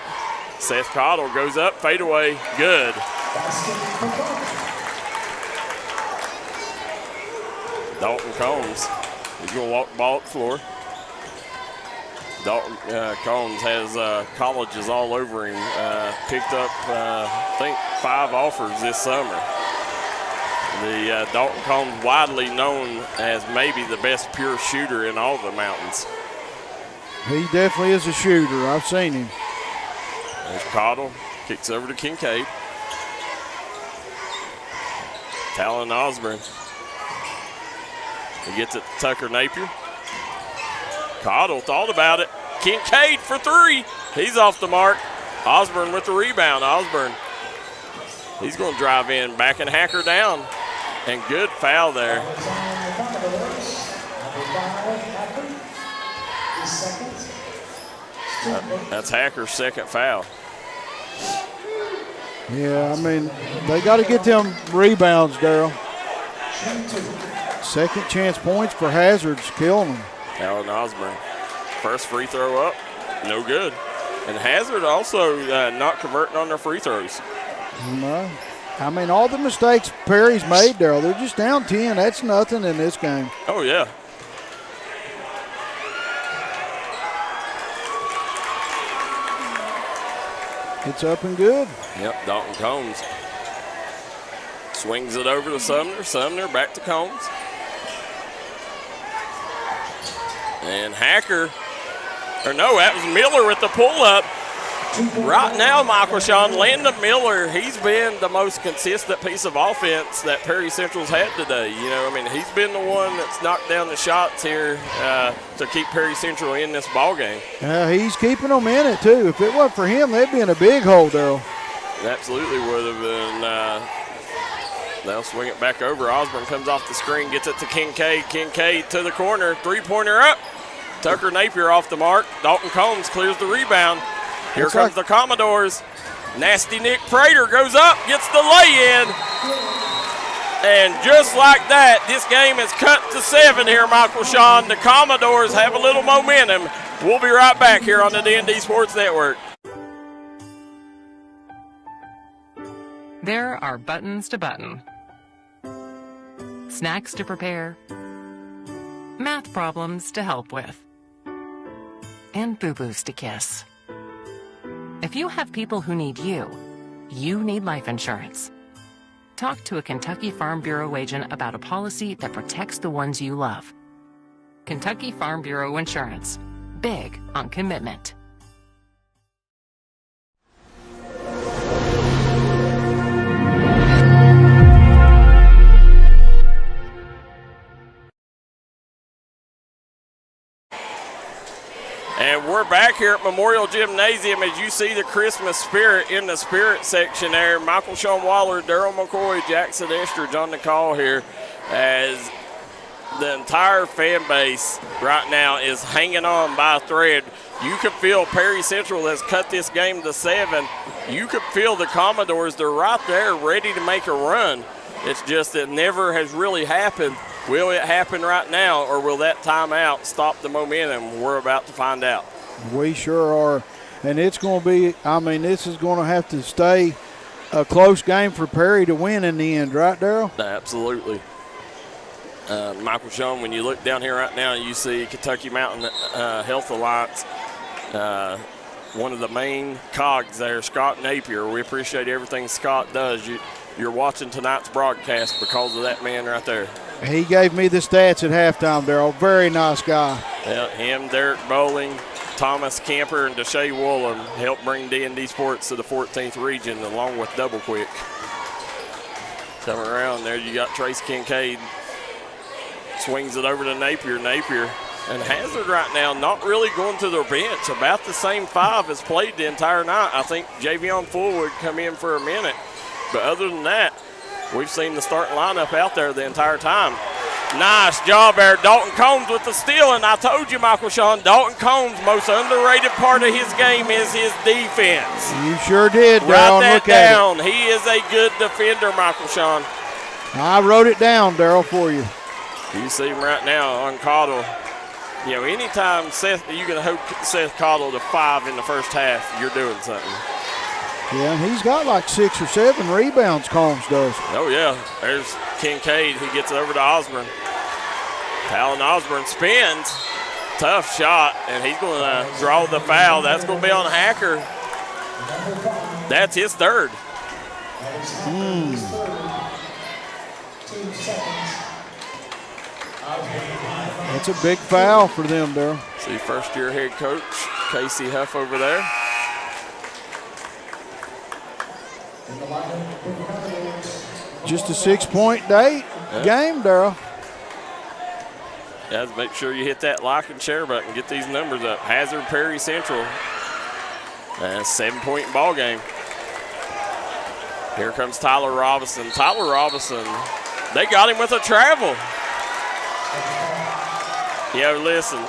Seth Cottle goes up, fade away, good. Dalton Combs, he's going to walk the ball up the floor. Dalton Combs has colleges all over him. Picked up, I think, 5 offers this summer. The Dalton Combs, widely known as maybe the best pure shooter in all the mountains. He definitely is a shooter. I've seen him. There's Cottle, kicks over to Kincaid. Talon Osborne. He gets it to Tucker Napier. Cottle thought about it. Kincaid for 3. He's off the mark. Osborne with the rebound. Osborne, he's going to drive in, backing Hacker down. And good foul there. That's Hacker's second foul. Yeah, I mean, they got to get them rebounds, Darryl. Second chance points for Hazard's killing them. Alan Osborne. First free throw up, no good. And Hazard also not converting on their free throws. No. I mean, all the mistakes Perry's made, Darryl, they're just down 10. That's nothing in this game. Oh, yeah. It's up and good. Yep, Dalton Combs swings it over to Sumner. Sumner back to Combs. And Hacker, or no, that was Miller with the pull-up. Right now, Michael Sean, Landon Miller, he's been the most consistent piece of offense that Perry Central's had today. He's been the one that's knocked down the shots here to keep Perry Central in this ball game. He's keeping them in it, too. If it wasn't for him, they'd be in a big hole, Darryl. It absolutely would have been. They'll swing it back over. Osborne comes off the screen, gets it to Kincaid. Kincaid to the corner, three-pointer up. Tucker Napier off the mark. Dalton Combs clears the rebound. Here comes the Commodores. Nasty Nick Prater goes up, gets the lay-in. And just like that, this game is cut to 7 here, Michael Sean. The Commodores have a little momentum. We'll be right back here on the D&D Sports Network. There are buttons to button, snacks to prepare, math problems to help with, and boo-boos to kiss. If you have people who need you, you need life insurance. Talk to a Kentucky Farm Bureau agent about a policy that protects the ones you love. Kentucky Farm Bureau Insurance. Big on commitment. And we're back here at Memorial Gymnasium as you see the Christmas spirit in the spirit section there. Michael Sean Waller, Darryl McCoy, Jaxon Estridge on the call here as the entire fan base right now is hanging on by a thread. You can feel Perry Central has cut this game to 7. You can feel the Commodores, they're right there ready to make a run. It's just it never has really happened. Will it happen right now, or will that timeout stop the momentum? We're about to find out. We sure are. And it's going to be, this is going to have to stay a close game for Perry to win in the end, right, Darryl? Absolutely. Michael Sean, when you look down here right now, you see Kentucky Mountain Health Alliance, one of the main cogs there, Scott Napier. We appreciate everything Scott does. You're watching tonight's broadcast because of that man right there. He gave me the stats at halftime, Darryl. Very nice guy. Yeah, him, Derek Bowling, Thomas Camper, and Deshae Woolham helped bring D&D Sports to the 14th region along with Double Quick. Coming around there, you got Trace Kincaid. Swings it over to Napier. Napier and Hazard right now not really going to their bench. About the same 5 as played the entire night. I think Javion Fullwood come in for a minute. But other than that, we've seen the starting lineup out there the entire time. Nice job there. Dalton Combs with the steal, and I told you, Michael Sean, Dalton Combs' most underrated part of his game is his defense. You sure did, Darryl. Write that down. He is a good defender, Michael Sean. I wrote it down, Darryl, for you. You see him right now on Cottle. Anytime you can hope Seth Cottle to 5 in the first half, you're doing something. Yeah, and he's got like 6 or 7 rebounds, Combs does. Oh, yeah. There's Kincaid. He gets it over to Osborne. Talon Osborne spins. Tough shot, and he's going to draw the foul. That's going to be on Hacker. That's his third. That's a big foul for them, Darryl. See first-year head coach Casey Huff over there. Just a 6-point game, Darryl. Yeah, make sure you hit that like and share button. Get these numbers up. Hazard, Perry Central. And 7-point ball game. Here comes Tyler Robinson. Tyler Robinson, they got him with a travel. Yeah, listen,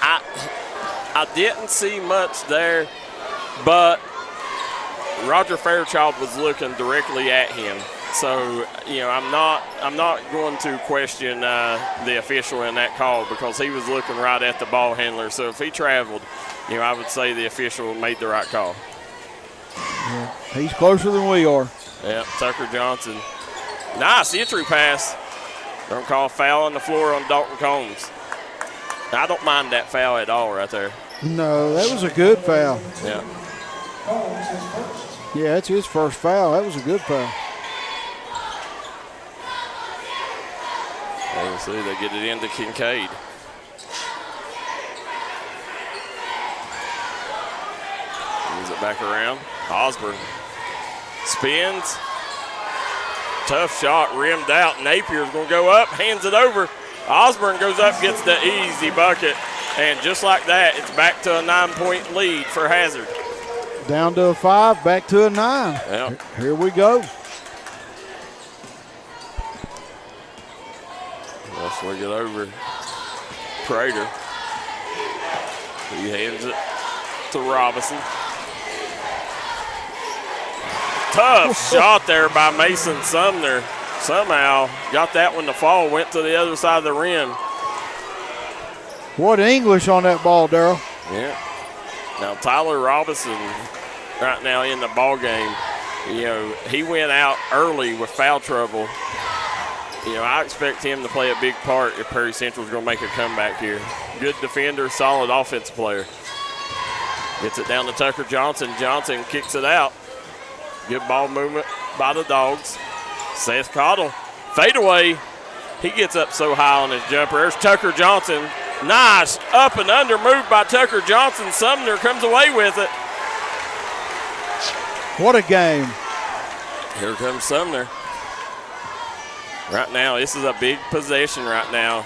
I didn't see much there, but Roger Fairchild was looking directly at him. So, I'm not going to question the official in that call because he was looking right at the ball handler. So if he traveled, I would say the official made the right call. Yeah, he's closer than we are. Yeah, Tucker Johnson. Nice entry pass. Don't call a foul on the floor on Dalton Combs. I don't mind that foul at all right there. No, that was a good foul. Yeah. Yeah, it's his first foul. That was a good foul. You see, they get it into Kincaid. Back around. Osborne spins. Tough shot, rimmed out. Napier's going to go up, hands it over. Osborne goes up, gets the easy bucket. And just like that, it's back to a 9-point lead for Hazard. Down to a 5, back to a 9. Yep. Here we go. Let's swing it over. Prater. He hands it to Robinson. Tough shot there by Mason Sumner. Somehow got that one to fall, went to the other side of the rim. What English on that ball, Darryl. Yeah. Now Tyler Robinson right now in the ball game. You know, he went out early with foul trouble. You know, I expect him to play a big part if Perry Central's going to make a comeback here. Good defender, solid offensive player. Gets it down to Tucker Johnson. Johnson kicks it out. Good ball movement by the Dogs. Seth Cottle, fade away. He gets up so high on his jumper. There's Tucker Johnson. Nice up and under move by Tucker Johnson. Sumner comes away with it. What a game. Here comes Sumner. Right now, this is a big possession right now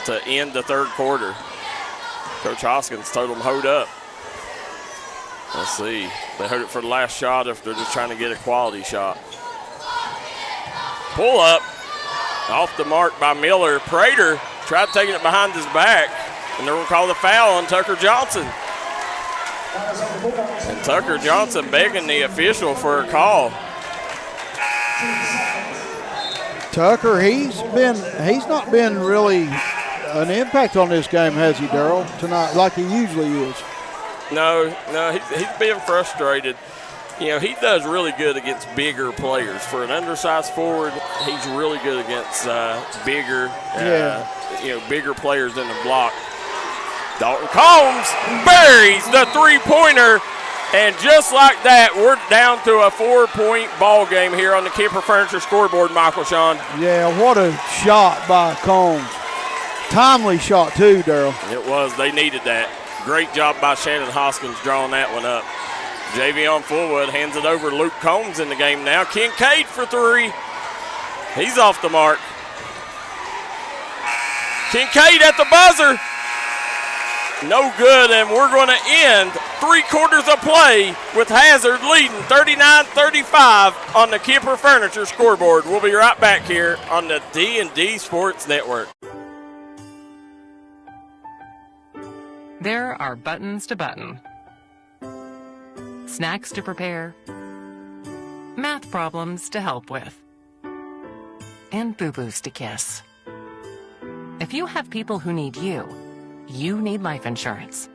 to end the third quarter. Coach Hoskins told them, hold up. Let's see. They hold it for the last shot if they're just trying to get a quality shot. Pull up. Off the mark by Miller. Prater tried taking it behind his back, and they're going to call the foul on Tucker Johnson. And Tucker Johnson begging the official for a call. Tucker, he's not been really an impact on this game, has he, Darryl, tonight, like he usually is? No, he's being frustrated. You know, he does really good against bigger players. For an undersized forward, he's really good against bigger players in the block. Dalton Combs buries the three-pointer, and just like that, we're down to a 4-point ball game here on the Kemper Furniture scoreboard, Michael Sean. Yeah, what a shot by Combs. Timely shot, too, Darryl. It was. They needed that. Great job by Shannon Hoskins drawing that one up. Javion Fullwood hands it over. Luke Combs in the game now. Kincaid for three. He's off the mark. Kincaid at the buzzer. No good, and we're going to end 3 quarters of play with Hazard leading 39-35 on the Kemper Furniture scoreboard. We'll be right back here on the D&D Sports Network. There are buttons to button, snacks to prepare, math problems to help with, and boo-boos to kiss. If you have people who need you, you need life insurance.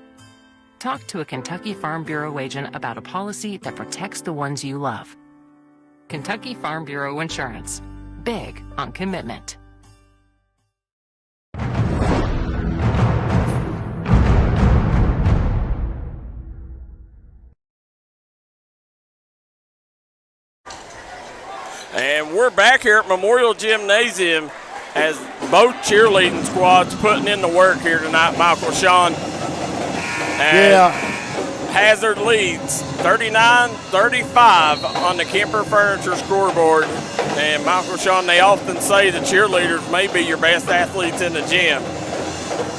Talk to a Kentucky Farm Bureau agent about a policy that protects the ones you love. Kentucky Farm Bureau Insurance. Big on commitment. And we're back here at Memorial Gymnasium as both cheerleading squads putting in the work here tonight, Michael Sean. And Hazard leads 39-35 on the Kemper Furniture scoreboard. And Michael Sean, they often say the cheerleaders may be your best athletes in the gym.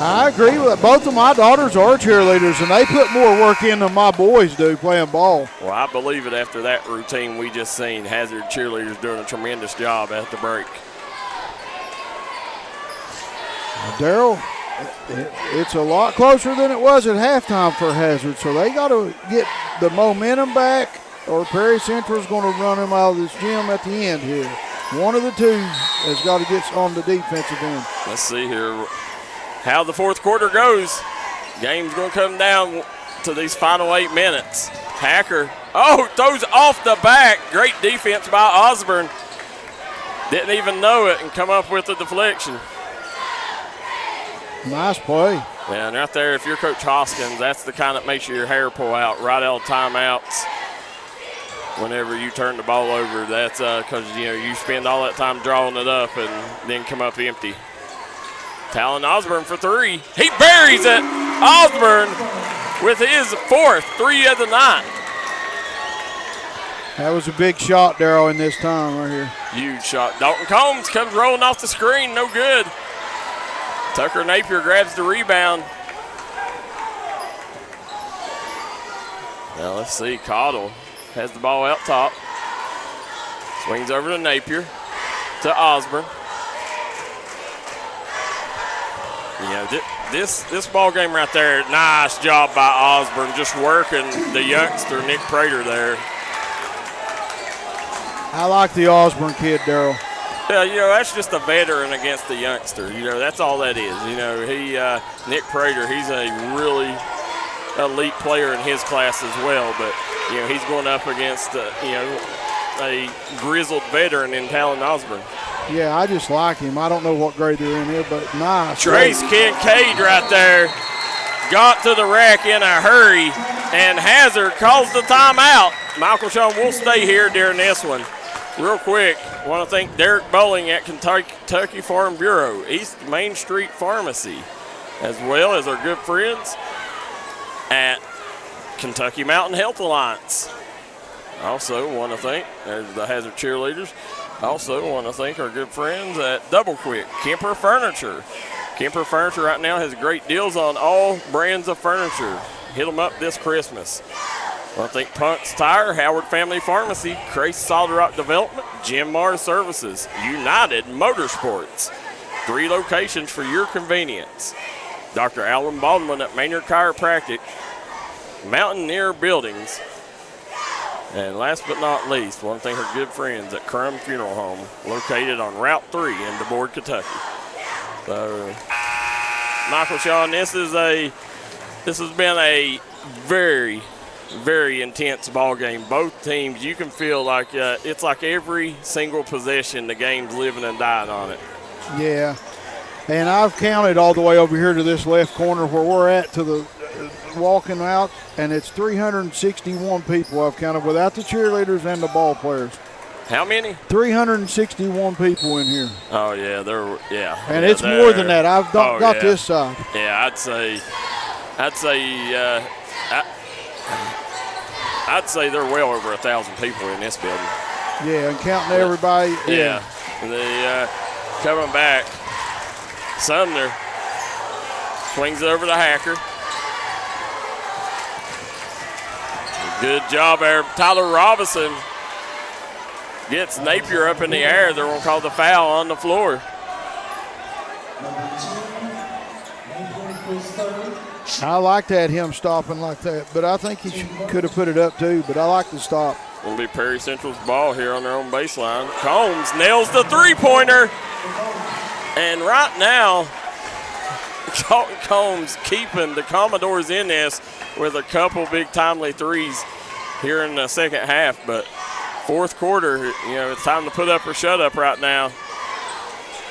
I agree with that. Both of my daughters are cheerleaders, and they put more work in than my boys do playing ball. Well, I believe it after that routine we just seen. Hazard cheerleaders doing a tremendous job at the break. Darryl, it's a lot closer than it was at halftime for Hazard, so they got to get the momentum back, or Perry Central's going to run them out of this gym at the end here. One of the two has got to get on the defensive end. Let's see here how the fourth quarter goes. Game's going to come down to these final 8 minutes. Hacker, throws off the back. Great defense by Osborne. Didn't even know it and come up with a deflection. Nice play. Yeah, and right there, if you're Coach Hoskins, that's the kind that makes your hair pull out right out of timeouts. Whenever you turn the ball over, that's because you spend all that time drawing it up and then come up empty. Talon Osborne for three. He buries it. Osborne with his fourth 3 of the night. That was a big shot, Darryl, in this time right here. Huge shot. Dalton Combs comes rolling off the screen. No good. Tucker Napier grabs the rebound. Now let's see. Cottle has the ball out top. Swings over to Napier. To Osborne. You know, this ball game right there, nice job by Osborne, just working the youngster, Nick Prater, there. I like the Osborne kid, Darryl. Yeah, you know, that's just a veteran against the youngster. You know, that's all that is. You know, Nick Prater, he's a really elite player in his class as well, but, you know, he's going up against, a grizzled veteran in Talon Osborne. Yeah, I just like him. I don't know what grade they're in here, but nice. Trace Kincaid right there got to the rack in a hurry, and Hazard calls the timeout. Michael Sean will stay here during this one. Real quick, I want to thank Derek Bowling at Kentucky Farm Bureau, East Main Street Pharmacy, as well as our good friends at Kentucky Mountain Health Alliance. Also want to thank, there's the Hazard cheerleaders. Also want to thank our good friends at Double Quick, Kemper Furniture. Kemper Furniture right now has great deals on all brands of furniture. Hit them up this Christmas. I want to thank Punk's Tire, Howard Family Pharmacy, Crace Solid Rock Development, Jim Mars Services, United Motorsports. 3 locations for your convenience. Dr. Alan Baldwin at Maynard Chiropractic, Mountaineer Buildings, and last but not least, I want to thank our good friends at Crum Funeral Home, located on Route 3 in DeBoard, Kentucky. So, Michael Sean, this has been a very, very intense ball game. Both teams, you can feel like it's like every single possession, the game's living and dying on it. Yeah, and I've counted all the way over here to this left corner where we're at to the walking out, and it's 361 people I've counted without the cheerleaders and the ball players. How many? 361 people in here. Oh yeah, and it's more than that. I've got this side. Yeah, I'd say they're well over 1,000 people in this building. Yeah, and counting everybody. Yeah. And they coming back. Sumner swings it over to Hacker. Good job there. Tyler Robinson gets Napier up in the air. They're going to call the foul on the floor. I like that, him stopping like that, but I think he could have put it up too, but I like the stop. Will be Perry Central's ball here on their own baseline. Combs nails the three-pointer. And right now, Dalton Combs keeping the Commodores in this with a couple big timely threes here in the second half. But fourth quarter, it's time to put up or shut up right now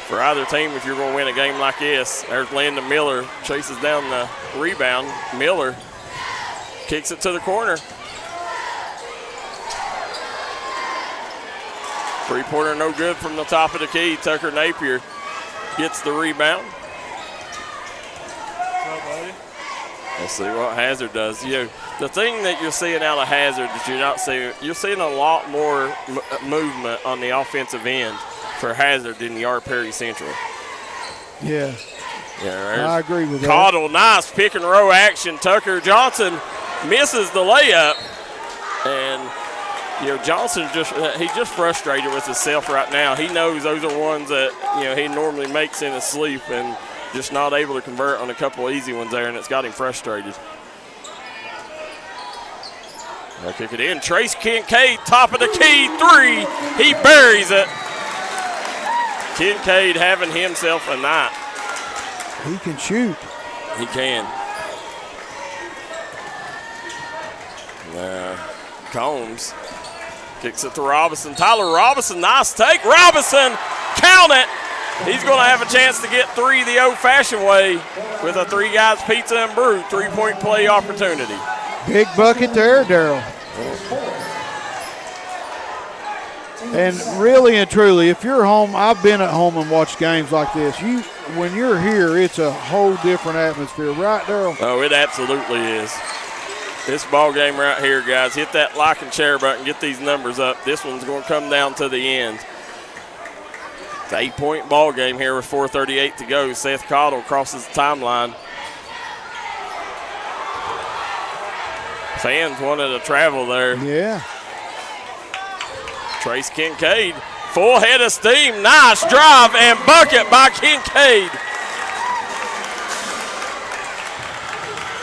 for either team if you're going to win a game like this. There's Landon Miller, chases down the rebound. Miller kicks it to the corner. Three-pointer no good from the top of the key. Tucker Napier gets the rebound. Let's see what Hazard does. The thing that you're seeing out of Hazard that you're not seeing, you're seeing a lot more movement on the offensive end for Hazard than you are Perry Central. Yeah, I agree with that. Cottle, nice pick and roll action. Tucker Johnson misses the layup, and Johnson he's just frustrated with himself right now. He knows those are ones that he normally makes in his sleep, and just not able to convert on a couple of easy ones there, and it's got him frustrated. I'll kick it in. Trace Kincaid, top of the key, three. He buries it. Kincaid having himself a night. He can shoot. He can. Combs kicks it to Robinson. Tyler Robinson, nice take. Robinson, count it. He's going to have a chance to get three the old-fashioned way with a Three Guys Pizza and Brew three-point play opportunity. Big bucket there, Darryl. And really and truly, if you're home, I've been at home and watched games like this. When you're here, it's a whole different atmosphere, right, Darryl? Oh, it absolutely is. This ball game right here, guys. Hit that like and share button. Get these numbers up. This one's going to come down to the end. It's an 8-point ball game here with 4:38 to go. Seth Cottle crosses the timeline. Fans wanted to travel there. Yeah. Trace Kincaid, full head of steam. Nice drive and bucket by Kincaid.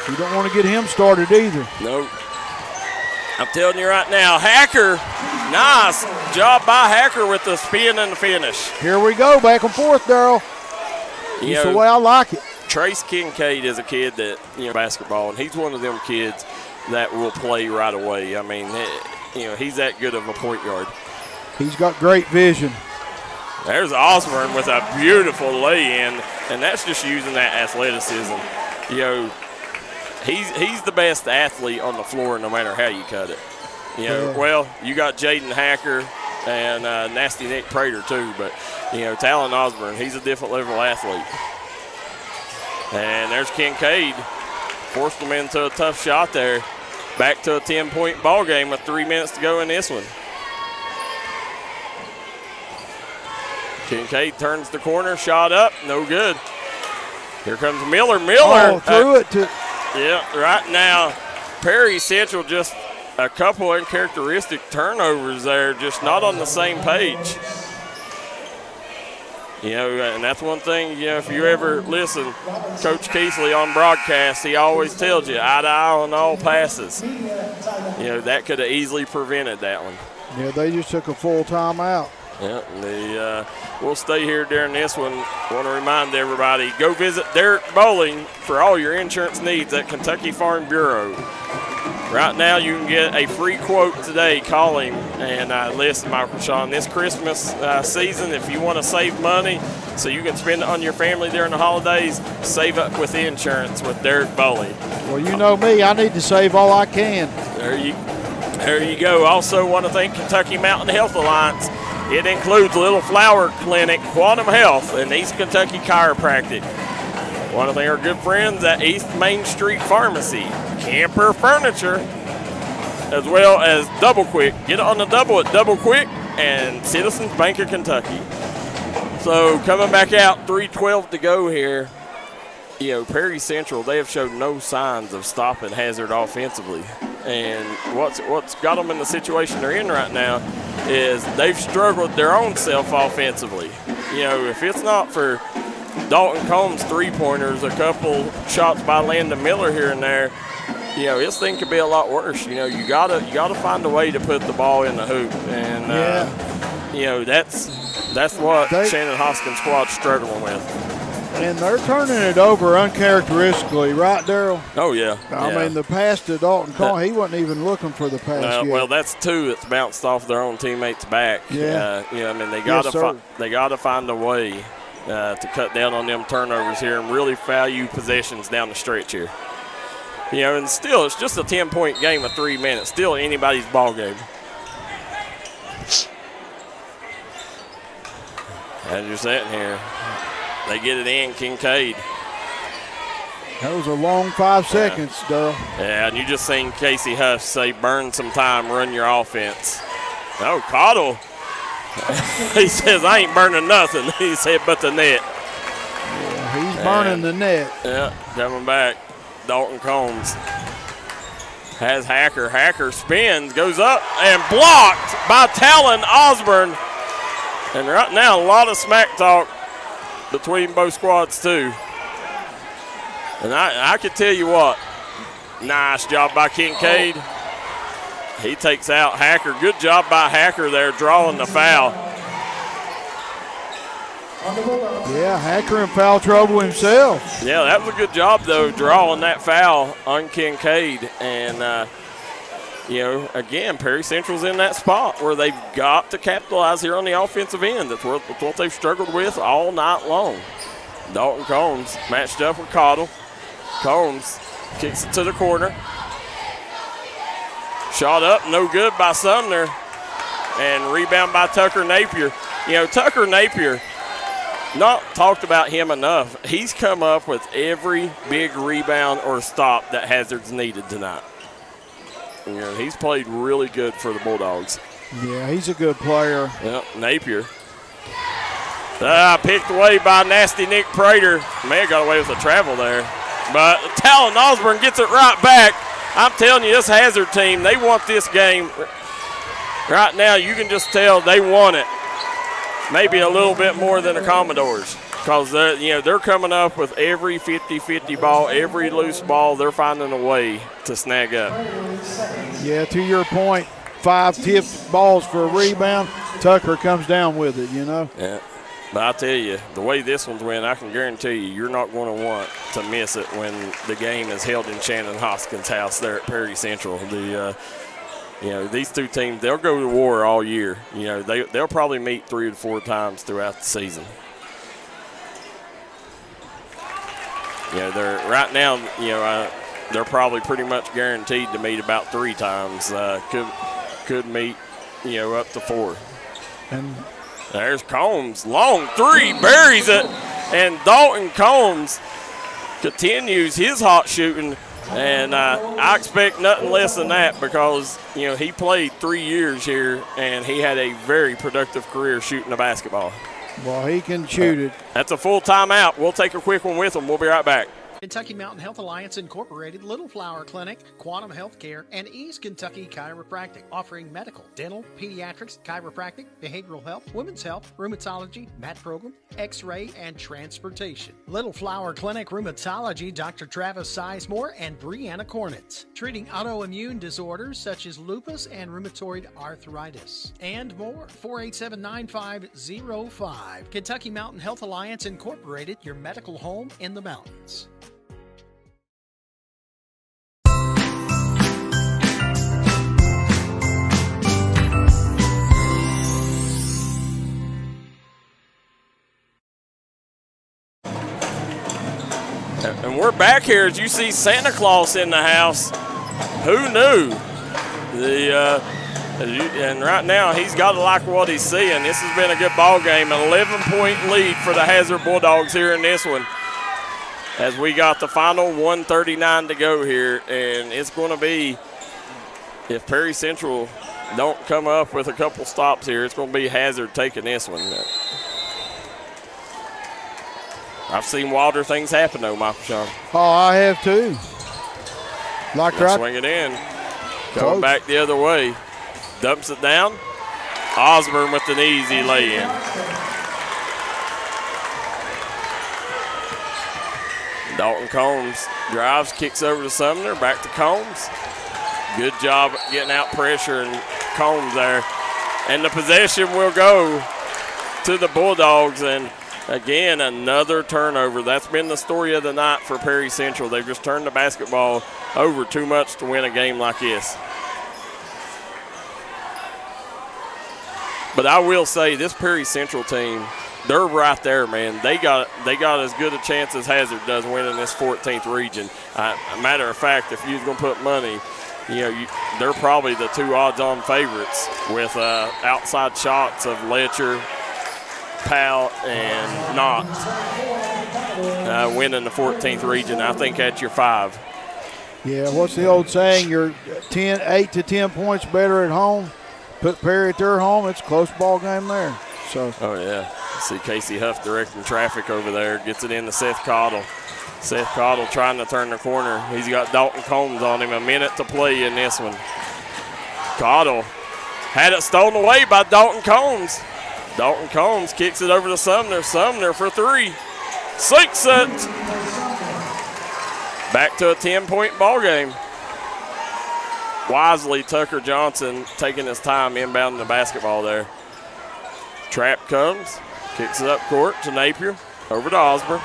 You don't want to get him started either. Nope. I'm telling you right now, Hacker, nice job by Hacker with the spin and the finish. Here we go, back and forth, Darryl. That's the way I like it. Trace Kincaid is a kid that, basketball, and he's one of them kids that will play right away. I mean, he's that good of a point guard. He's got great vision. There's Osborne with a beautiful lay-in, and that's just using that athleticism. He's the best athlete on the floor no matter how you cut it. Well, you got Jaden Hacker and Nasty Nick Prater too, but, Talon Osborne, he's a different level athlete. And there's Kincaid. Forced him into a tough shot there. Back to a 10-point ball game with 3 minutes to go in this one. Kincaid turns the corner, shot up, no good. Here comes Miller. Threw it to. Yeah, right now, Perry Central just a couple uncharacteristic turnovers there, just not on the same page. And that's one thing, if you ever listen, Coach Keesley on broadcast, he always tells you eye to eye on all passes. That could have easily prevented that one. Yeah, they just took a full timeout. Yeah, we'll stay here during this one. I want to remind everybody, go visit Derek Bowling for all your insurance needs at Kentucky Farm Bureau. Right now, you can get a free quote today. Call him and listen, Michael Sean. This Christmas season, if you want to save money so you can spend it on your family during the holidays, save up with insurance with Derek Bowling. Well, you know me. I need to save all I can. There you go. Also want to thank Kentucky Mountain Health Alliance. It includes Little Flower Clinic, Quantum Health, and East Kentucky Chiropractic. Want to thank our good friends at East Main Street Pharmacy, Camper Furniture, as well as Double Quick. Get it on the double at Double Quick and Citizens Bank of Kentucky. So coming back out, 3:12 to go here. Perry Central, they have showed no signs of stopping Hazard offensively. And what's got them in the situation they're in right now is they've struggled their own self offensively. If it's not for Dalton Combs' three-pointers, a couple shots by Landon Miller here and there, this thing could be a lot worse. You gotta find a way to put the ball in the hoop, and that's what Shannon Hoskins' squad's struggling with. And they're turning it over uncharacteristically, right, Darryl? Oh, yeah. I mean, the pass to Dalton Combs, he wasn't even looking for the pass yet. Well, that's two that's bounced off their own teammates' back. Yeah. They gotta find a way to cut down on them turnovers here and really value possessions down the stretch here. And still, it's just a 10-point game of 3 minutes. Still anybody's ball game. As you're sitting here, they get it in, Kincaid. That was a long 5 seconds, Darryl. Yeah, and you just seen Casey Huff say, burn some time, run your offense. Oh, Cottle. He says, I ain't burning nothing. He said, but the net. Yeah, he's burning the net. Yeah, coming back. Dalton Combs has Hacker. Hacker spins, goes up, and blocked by Talon Osborne. And right now, a lot of smack talk between both squads, too. And I can tell you what, nice job by Kincaid. He takes out Hacker. Good job by Hacker there, drawing the foul. Yeah, Hacker in foul trouble himself. Yeah, that was a good job, though, drawing that foul on Kincaid. And, again, Perry Central's in that spot where they've got to capitalize here on the offensive end. That's what they've struggled with all night long. Dalton Combs matched up with Cottle. Combs kicks it to the corner. Shot up, no good by Sumner. And rebound by Tucker Napier. Tucker Napier, not talked about him enough. He's come up with every big rebound or stop that Hazard's needed tonight. He's played really good for the Bulldogs. Yeah, he's a good player. Yep, Napier. Picked away by nasty Nick Prater. Man, got away with the travel there. But Talon Osborne gets it right back. I'm telling you, this Hazard team, they want this game. Right now, you can just tell they want it. Maybe a little bit more than the Commodores. Because they're coming up with every 50-50 ball, every loose ball, they're finding a way to snag up. Yeah, to your point, 5 tipped balls for a rebound. Tucker comes down with it, Yeah, but I tell you, the way this one's went, I can guarantee you, you're not going to want to miss it when the game is held in Shannon Hoskins' house there at Perry Central. These two teams, they'll go to war all year. They'll probably meet 3 to 4 times throughout the season. They're right now, they're probably pretty much guaranteed to meet about 3 times. Could meet, up to 4. And there's Combs, long 3, buries it, and Dalton Combs continues his hot shooting. And I expect nothing less than that because, he played 3 years here, and he had a very productive career shooting the basketball. Well, he can shoot it. That's a full timeout. We'll take a quick one with him. We'll be right back. Kentucky Mountain Health Alliance Incorporated, Little Flower Clinic, Quantum Healthcare, and East Kentucky Chiropractic, offering medical, dental, pediatrics, chiropractic, behavioral health, women's health, rheumatology, mat program, x-ray, and transportation. Little Flower Clinic Rheumatology, Dr. Travis Sizemore and Brianna Cornitz, treating autoimmune disorders such as lupus and rheumatoid arthritis, and more. 487-9505. Kentucky Mountain Health Alliance Incorporated, your medical home in the mountains. And we're back here as you see Santa Claus in the house. Who knew? And right now he's got to like what he's seeing. This has been a good ball game. An 11-point lead for the Hazard Bulldogs here in this one. As we got the final 1:39 to go here, and it's going to be, if Perry Central don't come up with a couple stops here, it's going to be Hazard taking this one. I've seen wilder things happen, though, Michael Sean. Oh, I have too. Swing it in. Going back the other way. Dumps it down. Osborne with an easy lay-in. Dalton Combs drives, kicks over to Sumner, back to Combs. Good job getting out pressure and Combs there. And the possession will go to the Bulldogs, and again, another turnover. That's been the story of the night for Perry Central. They've just turned the basketball over too much to win a game like this. But I will say, this Perry Central team, they're right there, man. They got as good a chance as Hazard does winning this 14th region. A matter of fact, if you was going to put money, they're probably the 2 odds-on favorites with outside shots of Letcher, Powell, and Knott winning the 14th region. I think that's your 5. Yeah, what's the old saying? You're 8 to 10 points better at home. Put Perry at their home. It's a close ball game there. Oh, yeah. See Casey Huff directing traffic over there. Gets it in to Seth Cottle. Seth Cottle trying to turn the corner. He's got Dalton Combs on him. A minute to play in this one. Cottle had it stolen away by Dalton Combs. Dalton Combs kicks it over to Sumner. Sumner for 3. Sinks it. Back to a 10-point ball game. Wisely, Tucker Johnson taking his time inbounding the basketball there. Trap comes, kicks it up court to Napier, over to Osborne.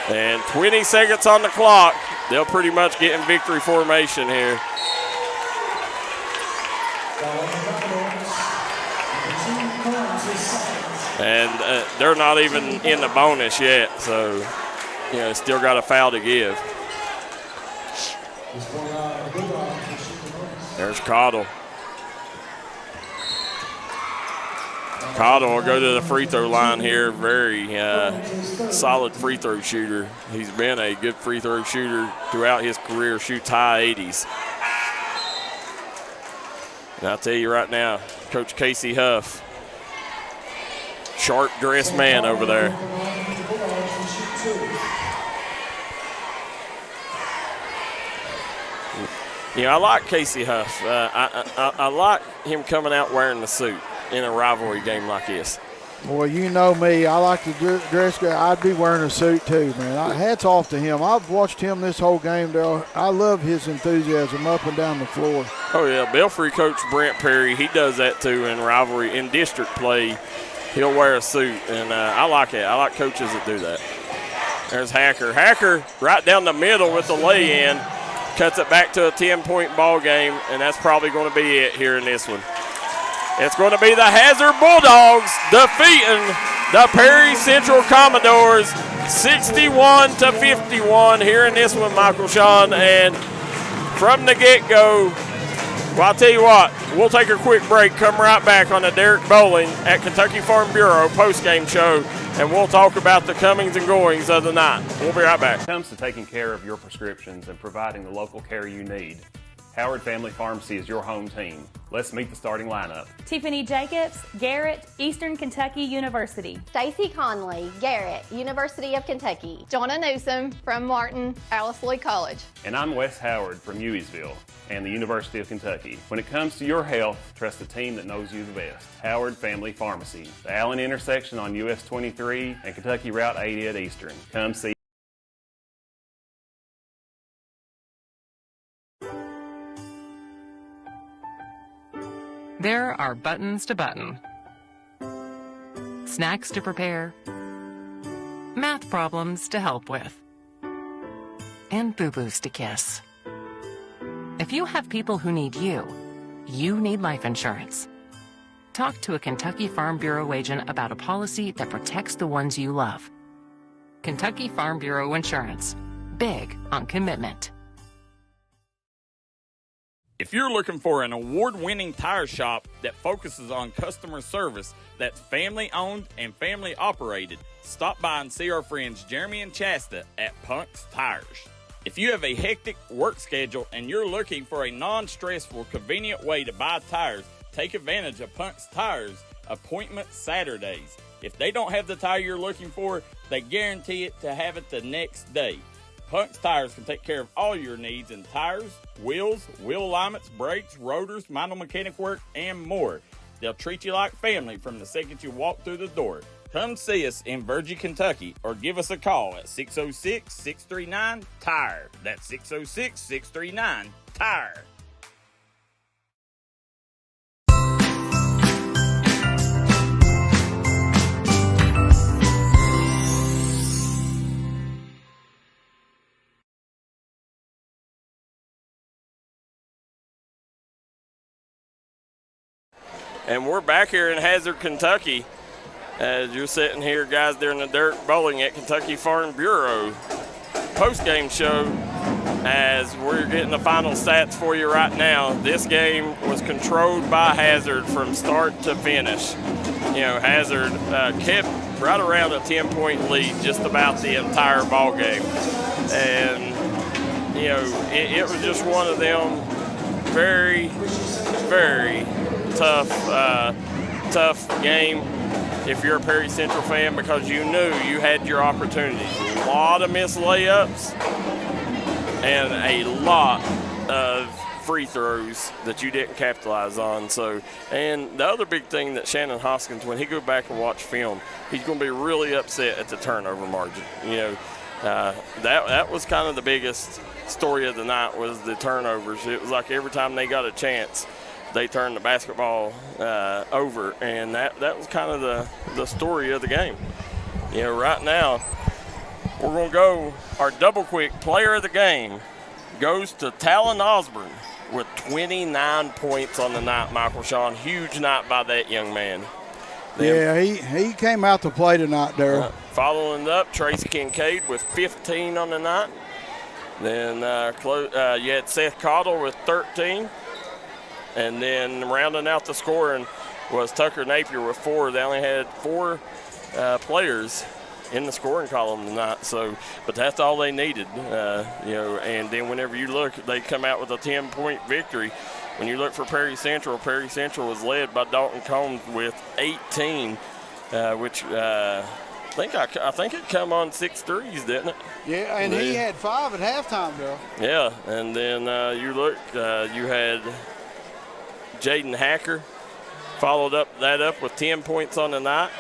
And 20 seconds on the clock. They'll pretty much get in victory formation here. And they're not even in the bonus yet, so, still got a foul to give. There's Cottle. Cottle will go to the free throw line here. Very solid free throw shooter. He's been a good free throw shooter throughout his career, shoots high 80s. And I'll tell you right now, Coach Casey Huff, sharp dressed man over there. You know, I like Casey Huff. I like him coming out wearing the suit in a rivalry game like this. Well, you know me. I like to dress good. I'd be wearing a suit too, man. Hats off to him. I've watched him this whole game, Darryl. I love his enthusiasm up and down the floor. Oh, yeah. Belfry coach Brent Perry, he does that too in rivalry. In district play, he'll wear a suit, and I like it. I like coaches that do that. There's Hacker. Hacker right down the middle with the lay-in. Cuts it back to a 10-point ball game, and that's probably going to be it here in this one. It's going to be the Hazard Bulldogs defeating the Perry Central Commodores 61-51 here in this one, Michael Sean. And from the get-go, well, I'll tell you what, we'll take a quick break, come right back on the Derek Bowling at Kentucky Farm Bureau post-game show, and we'll talk about the comings and goings of the night. We'll be right back. When it comes to taking care of your prescriptions and providing the local care you need, Howard Family Pharmacy is your home team. Let's meet the starting lineup. Tiffany Jacobs, Garrett, Eastern Kentucky University. Stacey Conley, Garrett, University of Kentucky. Jonna Newsom from Martin, Alice Lloyd College. And I'm Wes Howard from Hueysville and the University of Kentucky. When it comes to your health, trust a team that knows you the best. Howard Family Pharmacy, the Allen intersection on US 23 and Kentucky Route 80 at Eastern. Come see. There are buttons to button, snacks to prepare, math problems to help with, and boo-boos to kiss. If you have people who need you, you need life insurance. Talk to a Kentucky Farm Bureau agent about a policy that protects the ones you love. Kentucky Farm Bureau Insurance. Big on commitment. If you're looking for an award-winning tire shop that focuses on customer service that's family-owned and family-operated, stop by and see our friends Jeremy and Chasta at Punk's Tires. If you have a hectic work schedule and you're looking for a non-stressful, convenient way to buy tires, take advantage of Punk's Tires Appointment Saturdays. If they don't have the tire you're looking for, they guarantee it to have it the next day. Punk's Tires can take care of all your needs in tires, wheels, wheel alignments, brakes, rotors, minor mechanic work, and more. They'll treat you like family from the second you walk through the door. Come see us in Virgie, Kentucky, or give us a call at 606-639-TIRE. That's 606-639-TIRE. And we're back here in Hazard, Kentucky. As you're sitting here, guys, during the Derek Bowling at Kentucky Farm Bureau post-game show, as we're getting the final stats for you right now. This game was controlled by Hazard from start to finish. You know, Hazard kept right around a 10-point lead just about the entire ball game. And, you know, it was just one of them very, very tough game if you're a Perry Central fan, because you knew you had your opportunities. A lot of missed layups and a lot of free throws that you didn't capitalize on. So, and the other big thing that Shannon Hoskins, when he go back and watch film, he's going to be really upset at the turnover margin. You know, that was kind of the biggest story of the night, was the turnovers. It was like every time they got a chance, they turned the basketball over, and that was kind of the story of the game. You know, right now, we're going to go, our double quick player of the game goes to Talon Osborne with 29 points on the night, Michael Sean. Huge night by that young man. Yeah, he came out to play tonight, Darryl. Following up, Tracy Kincaid with 15 on the night. Then you had Seth Cottle with 13. And then rounding out the scoring, was Tucker Napier with 4. They only had 4 players in the scoring column tonight. So, but that's all they needed, And then whenever you look, they come out with a 10-point victory. When you look for Perry Central was led by Dalton Combs with 18, which I think it come on 6 threes, didn't it? Yeah, and he had 5 at halftime, though. Yeah, and then you look, you had Jaden Hacker followed that up with 10 points on the night.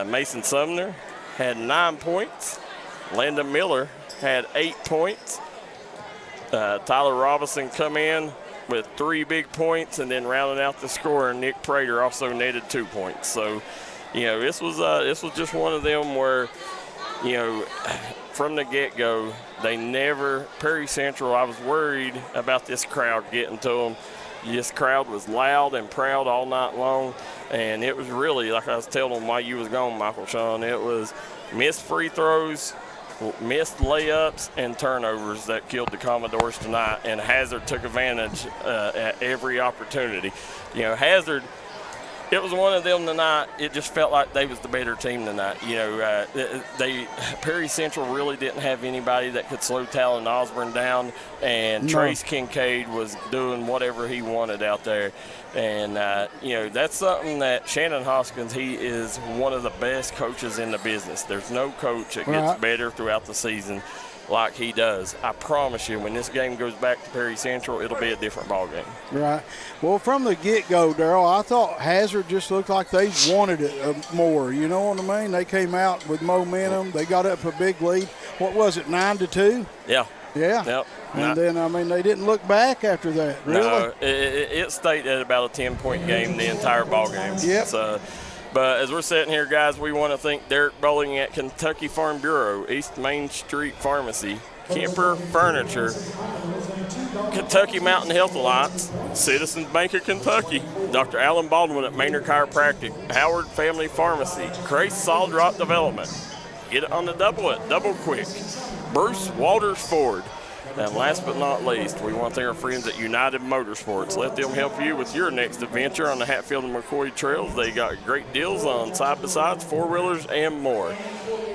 Mason Sumner had 9 points. Landon Miller had 8 points. Tyler Robinson come in with 3 big points, and then rounding out the score, Nick Prater also netted 2 points. So, this was just one of them where, from the get-go, Perry Central, I was worried about this crowd getting to them. This crowd was loud and proud all night long, and it was really, like I was telling them while you was gone, Michael Sean, it was missed free throws, missed layups, and turnovers that killed the Commodores tonight, and Hazard took advantage at every opportunity. Hazard, it was one of them tonight. It just felt like they was the better team tonight. Perry Central really didn't have anybody that could slow Talon Osborne down, and Trace Kincaid was doing whatever he wanted out there. And, that's something that Shannon Hoskins, he is one of the best coaches in the business. There's no coach that gets better throughout the season like he does. I promise you, when this game goes back to Perry Central, it'll be a different ball game. Right. Well, from the get-go, Darryl, I thought Hazard just looked like they wanted it more. You know what I mean? They came out with momentum. They got up a big lead. What was it, 9-2? Yeah. Yeah. Yep. And then, they didn't look back after that, really. No, it stayed at about a 10-point game the entire ball game. Yep. So, but as we're sitting here, guys, we want to thank Derek Bowling at Kentucky Farm Bureau, East Main Street Pharmacy, Kemper Furniture, Kentucky Mountain Health Alliance, Citizens Bank of Kentucky, Dr. Alan Baldwin at Maynard Chiropractic, Howard Family Pharmacy, Grace Solid Rock Development, Get It on the Double at Double Quick, Bruce Walters Ford. And last but not least, we want to thank our friends at United Motorsports. Let them help you with your next adventure on the Hatfield and McCoy trails. They got great deals on side-by-sides, four-wheelers, and more.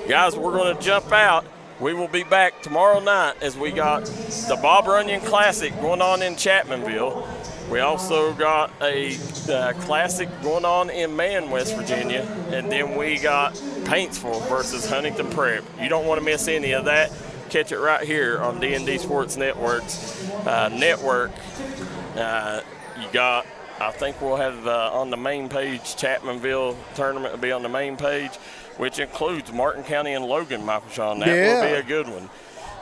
Guys, we're going to jump out. We will be back tomorrow night as we got the Bob Runyon Classic going on in Chapmanville. We also got a classic going on in Mann, West Virginia. And then we got Paintsville versus Huntington Prep. You don't want to miss any of that. Catch it right here on D&D Sports Network's network. You got, I think we'll have on the main page, Chapmanville tournament will be on the main page, which includes Martin County and Logan, Michael Sean. That will be a good one.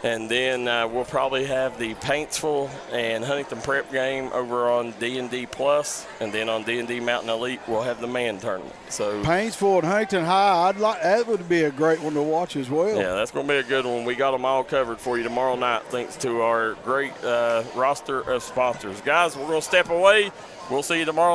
And then we'll probably have the Paintsville and Huntington Prep game over on D&D Plus, and then on D&D Mountain Elite we'll have the man tournament. So Paintsville and Huntington High, that would be a great one to watch as well. Yeah, that's going to be a good one. We got them all covered for you tomorrow night, thanks to our great roster of sponsors. Guys, we're going to step away. We'll see you tomorrow night.